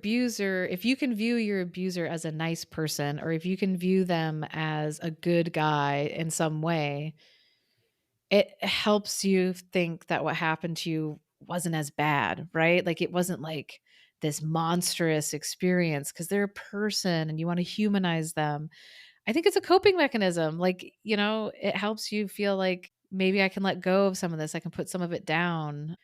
can view your abuser as a nice person or if you can view them as a good guy in some way, it helps you think that what happened to you wasn't as bad, right? Like it wasn't like this monstrous experience because they're a person and you want to humanize them. I think it's a coping mechanism. Like, it helps you feel like maybe I can let go of some of this. I can put some of it down.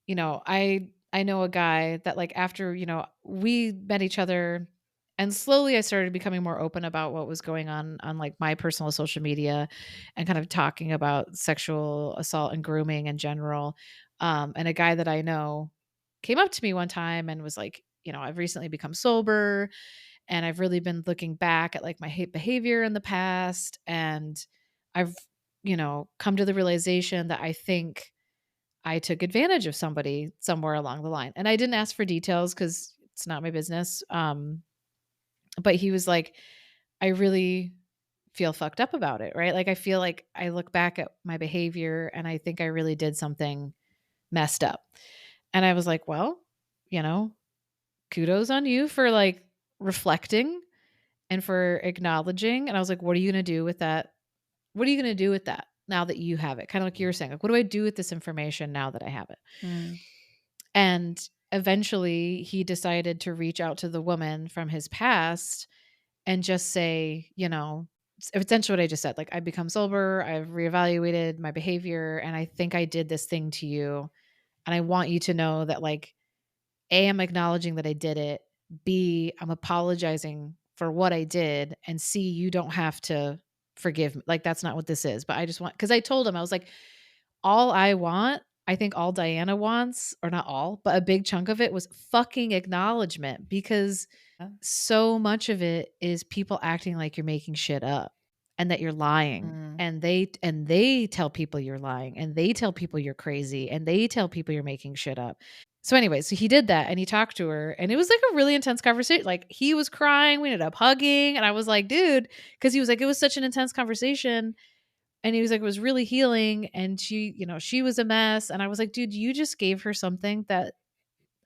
I know a guy that like after, we met each other and slowly I started becoming more open about what was going on like my personal social media and kind of talking about sexual assault and grooming in general. And a guy that I know came up to me one time and was like, I've recently become sober and I've really been looking back at like my hate behavior in the past and I've, come to the realization that I think I took advantage of somebody somewhere along the line. And I didn't ask for details cuz it's not my business. But he was like, I really feel fucked up about it, right? Like, I feel like I look back at my behavior and I think I really did something messed up. And I was like, well, you know, kudos on you for like reflecting and for acknowledging. And I was like, what are you going to do with that? What are you going to do with that now that you have it? Kind of like you were saying, like, what do I do with this information now that I have it? Mm. And eventually he decided to reach out to the woman from his past and just say, essentially what I just said, like, I've become sober, I've reevaluated my behavior, and I think I did this thing to you. And I want you to know that, like, A, I'm acknowledging that I did it. B, I'm apologizing for what I did. And C, you don't have to forgive me. Like, that's not what this is. But I just want, because I told him, I was like, all I want, I think all Diana wants, or not all, but a big chunk of it was fucking acknowledgement, because Yeah. so much of it is people acting like you're making shit up and that you're lying. Mm. And they tell people you're lying, and they tell people you're crazy, and they tell people you're making shit up. So anyway, so he did that and he talked to her, and it was like a really intense conversation. Like, he was crying, we ended up hugging, and I was like, dude, because he was like, it was such an intense conversation. And he was like, it was really healing. And she was a mess. And I was like, dude, you just gave her something that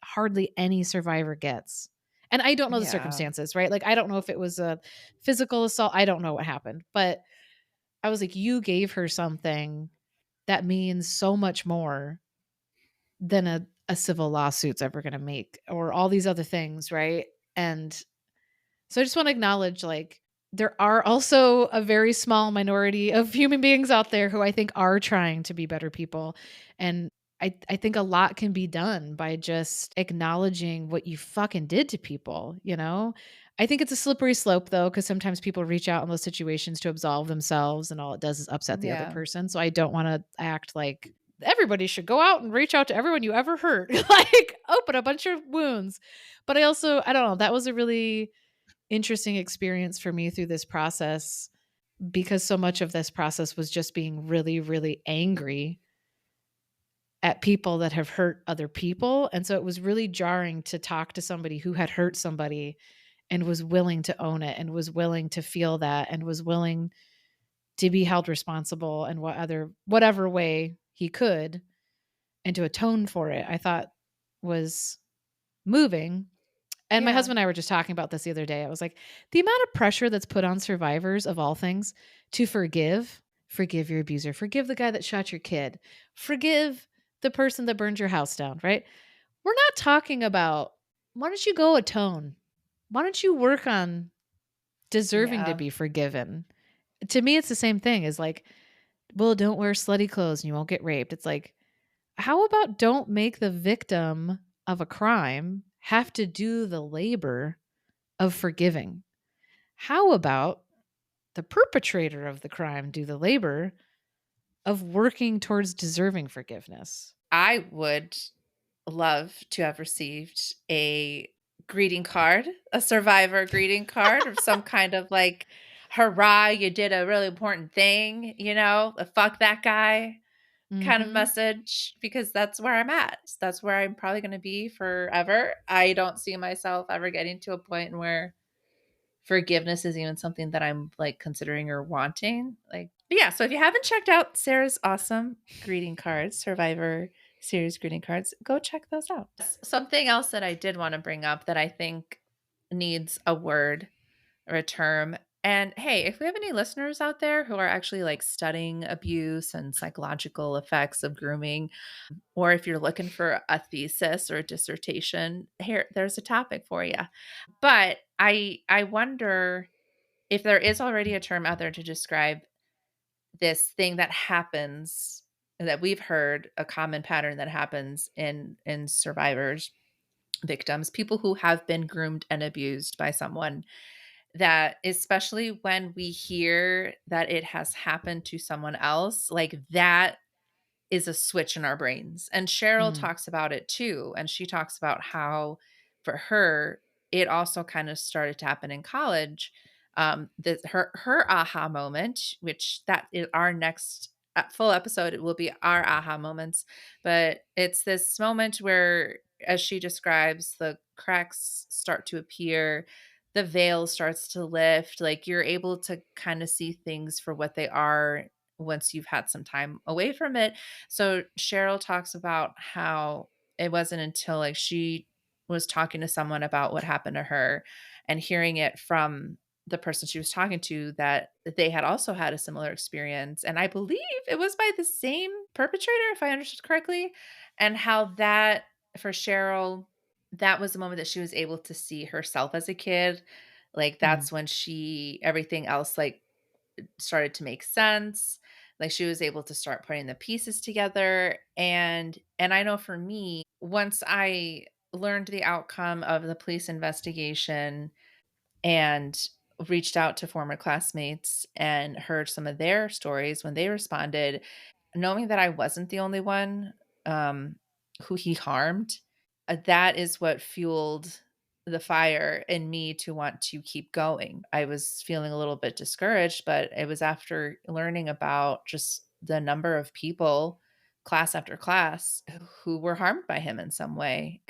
hardly any survivor gets. And I don't know the Yeah. circumstances, right? Like, I don't know if it was a physical assault. I don't know what happened. But I was like, you gave her something that means so much more than a civil lawsuit's ever going to make, or all these other things, right? And so I just want to acknowledge, like, there are also a very small minority of human beings out there who I think are trying to be better people. And I think a lot can be done by just acknowledging what you fucking did to people, you know? I think it's a slippery slope, though, because sometimes people reach out in those situations to absolve themselves, and all it does is upset the other Yeah. person. So I don't want to act like everybody should go out and reach out to everyone you ever hurt, like open a bunch of wounds. But I don't know, that was a really interesting experience for me through this process, because so much of this process was just being really, really angry at people that have hurt other people. And so it was really jarring to talk to somebody who had hurt somebody and was willing to own it, and was willing to feel that, and was willing to be held responsible in whatever way he could, and to atone for it. I thought was moving. And my Yeah. husband and I were just talking about this the other day. I was like, the amount of pressure that's put on survivors of all things to forgive your abuser, forgive the guy that shot your kid, forgive the person that burned your house down, right? We're not talking about, why don't you go atone? Why don't you work on deserving to Yeah. be forgiven? To me, it's the same thing as like, well, don't wear slutty clothes and you won't get raped. It's like, how about don't make the victim of a crime have to do the labor of forgiving? How about the perpetrator of the crime do the labor of working towards deserving forgiveness? I would love to have received a greeting card, a survivor greeting card, or some kind of like, hurrah, you did a really important thing, a fuck that guy kind of Mhm. message, because that's where I'm at. That's where I'm probably going to be forever. I don't see myself ever getting to a point where forgiveness is even something that I'm like considering or wanting. Like, but yeah, so if you haven't checked out Sarah's awesome greeting cards, Survivor series greeting cards, go check those out. Something else that I did want to bring up that I think needs a word or a term. And hey, if we have any listeners out there who are actually like studying abuse and psychological effects of grooming, or if you're looking for a thesis or a dissertation, there's a topic for you. But I wonder if there is already a term out there to describe this thing that happens, that we've heard, a common pattern that happens in survivors, victims, people who have been groomed and abused by someone, that especially when we hear that it has happened to someone else, like that is a switch in our brains. And Cheryl Mm. talks about it too. And she talks about how for her, it also kind of started to happen in college. That her aha moment, which that is our next full episode, it will be our aha moments. But it's this moment where, as she describes, the cracks start to appear, the veil starts to lift, like, you're able to kinda see things for what they are once you've had some time away from it. So, Cheryl talks about how it wasn't until, like, she was talking to someone about what happened to her and hearing it from the person she was talking to that they had also had a similar experience, and I believe it was by the same perpetrator, if I understood correctly, and how that for Cheryl, that was the moment that she was able to see herself as a kid. Like, Mm. that's when everything else, like, started to make sense. Like, she was able to start putting the pieces together, and I know for me, once I learned the outcome of the police investigation and reached out to former classmates and heard some of their stories when they responded, knowing that I wasn't the only one, who he harmed, that is what fueled the fire in me to want to keep going. I was feeling a little bit discouraged, but it was after learning about just the number of people, class after class, who were harmed by him in some way.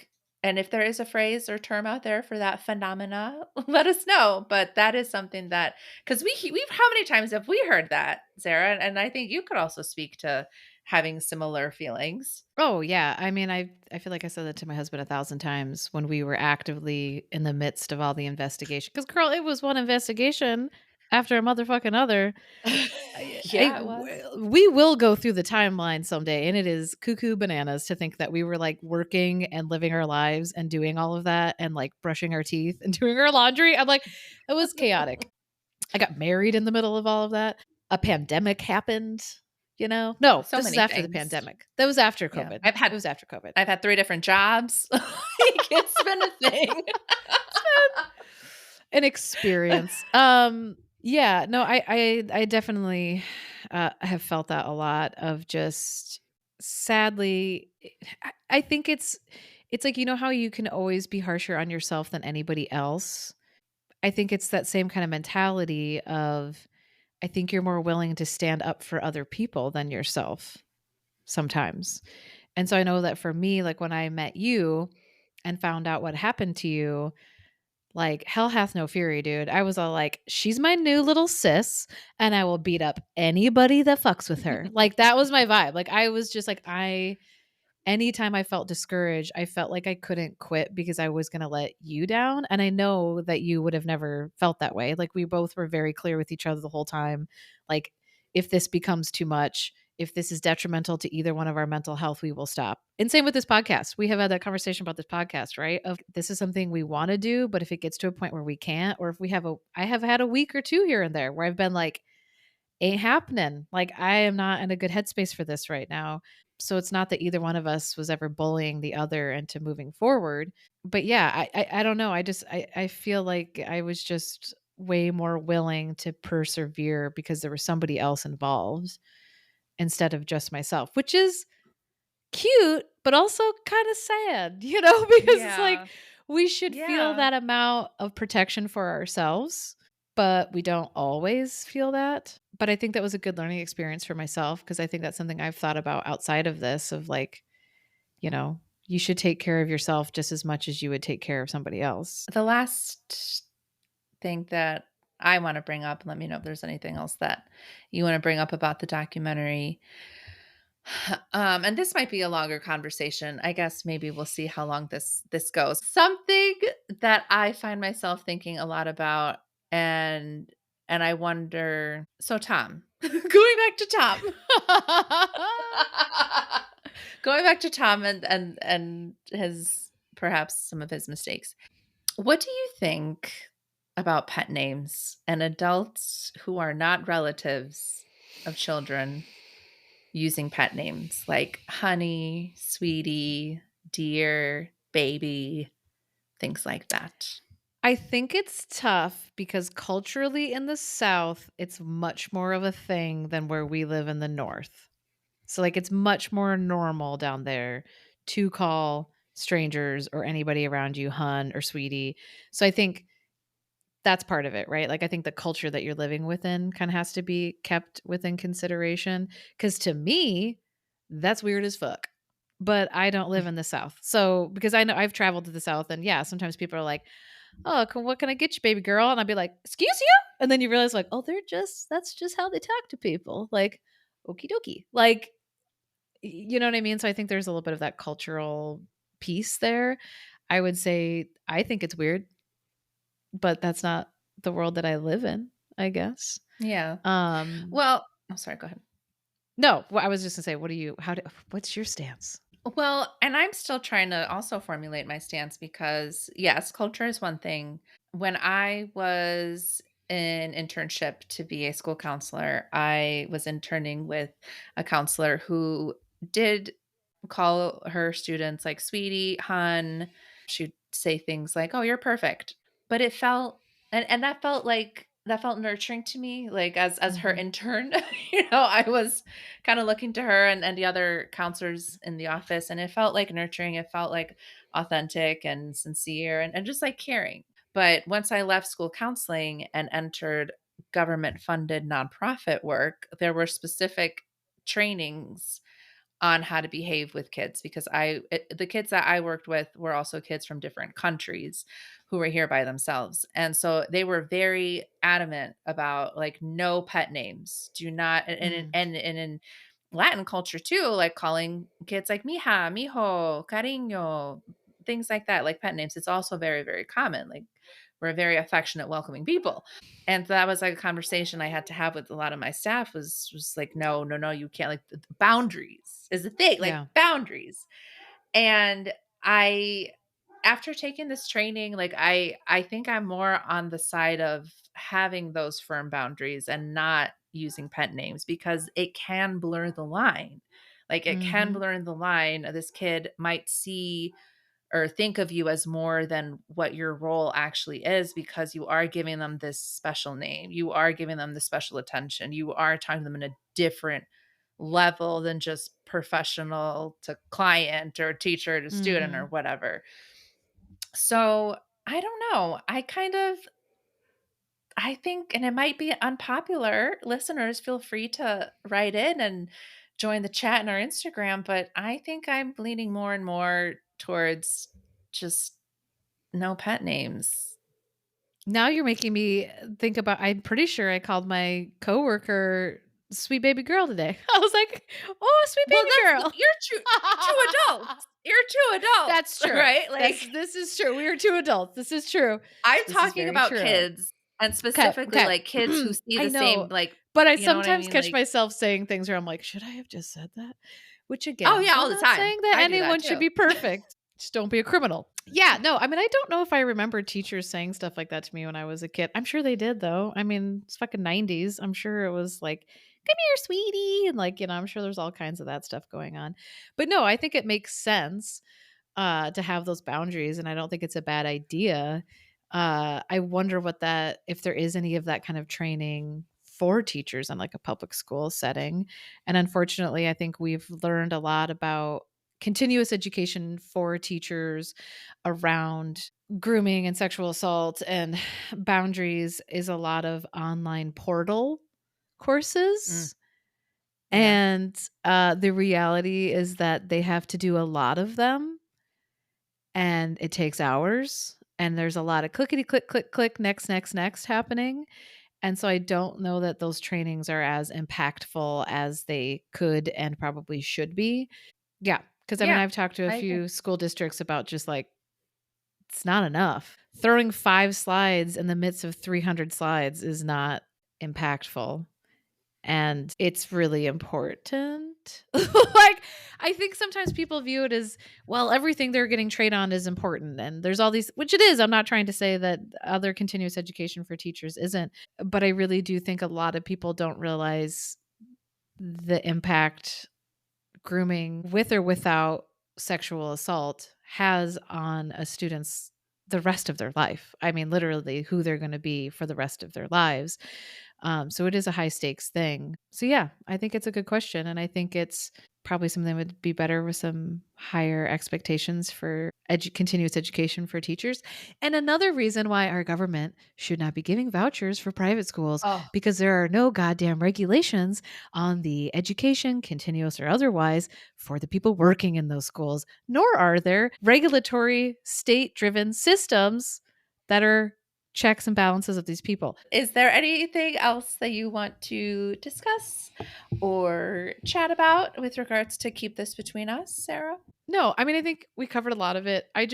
And if there is a phrase or term out there for that phenomena, let us know. But that is something that, because we've how many times have we heard that, Sarah? And I think you could also speak to having similar feelings. Oh, yeah. I mean, I feel like I said that to my husband 1,000 times when we were actively in the midst of all the investigation. Because, girl, it was one investigation after a motherfucking other. Yeah, it was. We will go through the timeline someday, and it is cuckoo bananas to think that we were like working and living our lives and doing all of that and like brushing our teeth and doing our laundry. I'm like, it was chaotic. I got married in the middle of all of that. A pandemic happened, you know? No, So this is many after the things. pandemic. That was after Yeah. COVID. It was after COVID. I've had 3 different jobs. Like, it's been a thing. An experience. Yeah, no, I definitely have felt that a lot of just sadly I think it's like, you know how you can always be harsher on yourself than anybody else? I think it's that same kind of mentality of I think you're more willing to stand up for other people than yourself sometimes. And so I know that for me, like when I met you and found out what happened to you, like hell hath no fury, dude. I was all like, she's my new little sis, and I will beat up anybody that fucks with her. Like that was my vibe. Like I was just like, anytime I felt discouraged, I felt like I couldn't quit because I was going to let you down. And I know that you would have never felt that way. Like we both were very clear with each other the whole time. Like if this becomes too much, if this is detrimental to either one of our mental health, we will stop. And same with this podcast. We have had that conversation about this podcast, right? Of this is something we want to do, but if it gets to a point where we can't, or if I have had a week or two here and there where I've been like, ain't happening. Like I am not in a good headspace for this right now. So it's not that either one of us was ever bullying the other into moving forward. But yeah, I don't know. I feel like I was just way more willing to persevere because there was somebody else involved instead of just myself, which is cute, but also kind of sad, because it's like Yeah. we should feel Yeah. that amount of protection for ourselves, but we don't always feel that. But I think that was a good learning experience for myself because I think that's something I've thought about outside of this of like, you should take care of yourself just as much as you would take care of somebody else. The last thing that I wanna bring up, let me know if there's anything else that you wanna bring up about the documentary. And this might be a longer conversation. I guess maybe we'll see how long this goes. Something that I find myself thinking a lot about, and I wonder, so Tom, going back to Tom. Going back to Tom and his perhaps some of his mistakes. What do you think about pet names and adults who are not relatives of children using pet names like honey, sweetie, dear, baby, things like that? I think it's tough because culturally in the South, it's much more of a thing than where we live in the North. So, like, it's much more normal down there to call strangers or anybody around you hun or sweetie. So, I think that's part of it, right? Like, I think the culture that you're living within kind of has to be kept within consideration. Cause to me, that's weird as fuck. But I don't live in the South. So, because I know I've traveled to the South and yeah, sometimes people are like, oh, what can I get you, baby girl? And I'd be like, excuse you? And then you realize like, oh, that's just how they talk to people. Like, okie dokie. Like, you know what I mean? So I think there's a little bit of that cultural piece there. I would say I think it's weird, but that's not the world that I live in, I guess. Yeah. Well, oh, sorry, go ahead. No, I was just gonna say, what's your stance? Well, and I'm still trying to also formulate my stance because, yes, culture is one thing. When I was in internship to be a school counselor, I was interning with a counselor who did call her students like sweetie, hun. She'd say things like, "Oh, you're perfect." But it felt and that felt nurturing to me, like as her intern. I was kind of looking to her and the other counselors in the office, and it felt like nurturing. It felt like authentic and sincere and just like caring. But once I left school counseling and entered government funded nonprofit work, there were specific trainings on how to behave with kids because the kids that I worked with were also kids from different countries who were here by themselves. And so they were very adamant about like no pet names. Do not and in Latin culture too, like calling kids like mija, mijo, cariño, things like that, like pet names. It's also very, very common. Like we're very affectionate, welcoming people. And that was like a conversation I had to have with a lot of my staff was like, no, no, no, you can't, like the boundaries is the thing, like Yeah. boundaries. And I after taking this training, like I think I'm more on the side of having those firm boundaries and not using pet names because it can blur the line. Like it can blur the line. This kid might see or think of you as more than what your role actually is because you are giving them this special name. You are giving them the special attention. You are talking to them in a different level than just professional to client or teacher to student or whatever. So I don't know. I think, and it might be unpopular, listeners, feel free to write in and join the chat in our Instagram, but I think I'm leaning more and more towards just no pet names. Now you're making me think about, I'm pretty sure I called my coworker sweet baby girl today. I was like, oh, sweet baby girl. You're two adults. You're two adults. That's true. Right? Like this is true. We are two adults. This is true. I'm This is talking very about true. kids and specifically like kids who see I the know, same, like, but I you know what I sometimes mean? catch Like, myself saying things where I'm like, should I have just said that? Which again, oh yeah, all I'm the not time. saying that I do that anyone should too. be perfect. Just don't be a criminal. Yeah, no, I mean, I don't know if I remember teachers saying stuff like that to me when I was a kid. I'm sure they did though. I mean, it's fucking 90s. I'm sure it was like, come here, sweetie. And like, I'm sure there's all kinds of that stuff going on. But no, I think it makes sense to have those boundaries. And I don't think it's a bad idea. I wonder if there is any of that kind of training for teachers in like a public school setting. And unfortunately, I think we've learned a lot about continuous education for teachers around grooming and sexual assault and boundaries is a lot of online portal courses. Yeah. And the reality is that they have to do a lot of them and it takes hours and there's a lot of clickety click click click next next next happening. And so I don't know that those trainings are as impactful as they could and probably should be. Yeah, because I mean, Yeah. I've talked to a I agree. few school districts about just like, it's not enough. Throwing 5 slides in the midst of 300 slides is not impactful. And it's really important. Like, I think sometimes people view it as, well, everything they're getting trained on is important. And there's all these, which it is. I'm not trying to say that other continuous education for teachers isn't. But I really do think a lot of people don't realize the impact grooming with or without sexual assault has on a student's the rest of their life. I mean, literally who they're going to be for the rest of their lives. So it is a high stakes thing. So yeah, I think it's a good question. And I think it's probably something that would be better with some higher expectations for continuous education for teachers. And another reason why our government should not be giving vouchers for private schools, because there are no goddamn regulations on the education, continuous or otherwise, for the people working in those schools, nor are there regulatory state driven systems better checks and balances of these people. Is there anything else that you want to discuss or chat about with regards to Keep This Between Us, Sarah? No, I mean, I think we covered a lot of it. I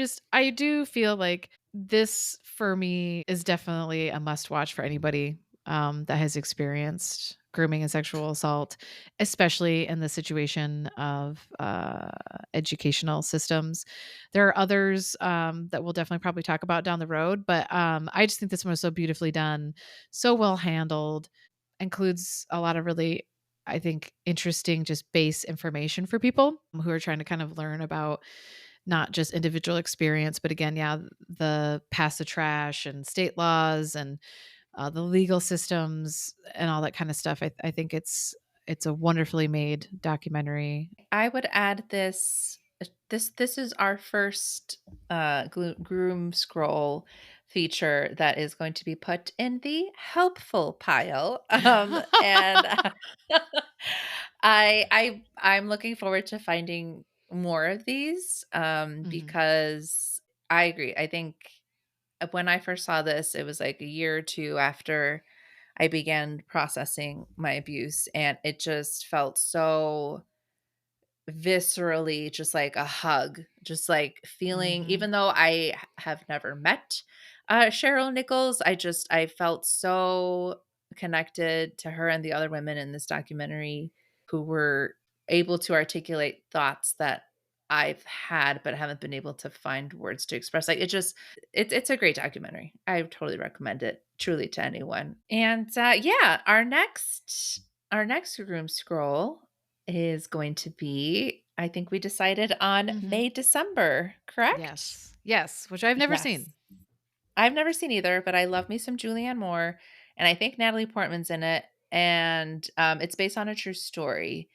do feel like this for me is definitely a must watch for anybody that has experienced grooming and sexual assault, especially in the situation of educational systems. There are others that we'll definitely probably talk about down the road, but I just think this one was so beautifully done, so well handled, includes a lot of really, I think, interesting just base information for people who are trying to kind of learn about not just individual experience, but again, yeah, the pass the trash and state laws and the legal systems and all that kind of stuff. I think it's a wonderfully made documentary. I would add this. This is our first Groom scroll feature that is going to be put in the helpful pile, and I'm looking forward to finding more of these because I agree. I think when I first saw this, it was like a year or two after I began processing my abuse, and it just felt so viscerally just like a hug, just like feeling, even though I have never met Cheryl Nichols, I felt so connected to her and the other women in this documentary who were able to articulate thoughts that I've had but haven't been able to find words to express. Like it's a great documentary. I totally recommend it truly to anyone. And yeah, our next Groom scroll is going to be, I think we decided on May, December, correct? Yes, which I've never seen. I've never seen either, but I love me some Julianne Moore, and I think Natalie Portman's in it, and it's based on a true story.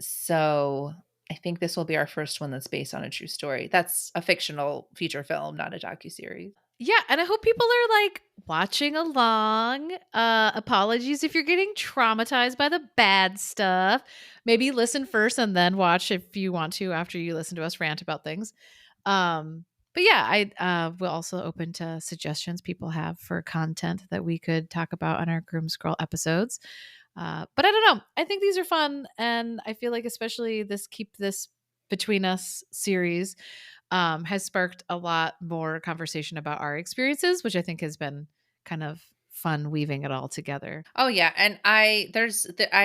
So I think this will be our first one that's based on a true story. That's a fictional feature film, not a docuseries. Yeah, and I hope people are like watching along. Apologies if you're getting traumatized by the bad stuff. Maybe listen first and then watch if you want to after you listen to us rant about things. But yeah, I will also open to suggestions people have for content that we could talk about on our Groom Scroll episodes. But I don't know. I think these are fun, and I feel like especially this Keep This Between Us series has sparked a lot more conversation about our experiences, which I think has been kind of fun weaving it all together. Oh yeah, and I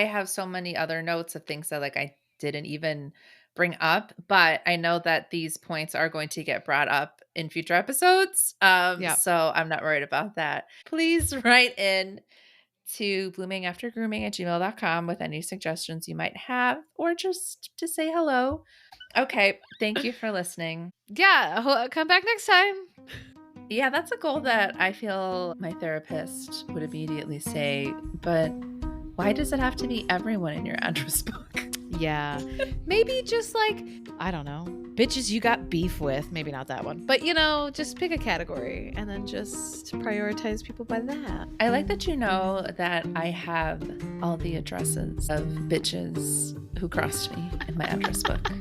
have so many other notes of things that like I didn't even bring up, but I know that these points are going to get brought up in future episodes. So I'm not worried about that. Please write in to bloomingaftergrooming@gmail.com with any suggestions you might have, or just to say hello. Okay, thank you for listening. Yeah, come back next time. Yeah, that's a goal that I feel my therapist would immediately say, but why does it have to be everyone in your address book? Yeah, maybe just like, I don't know, bitches you got beef with. Maybe not that one, but just pick a category and then just prioritize people by that. I like that you know that I have all the addresses of bitches who crossed me in my address book.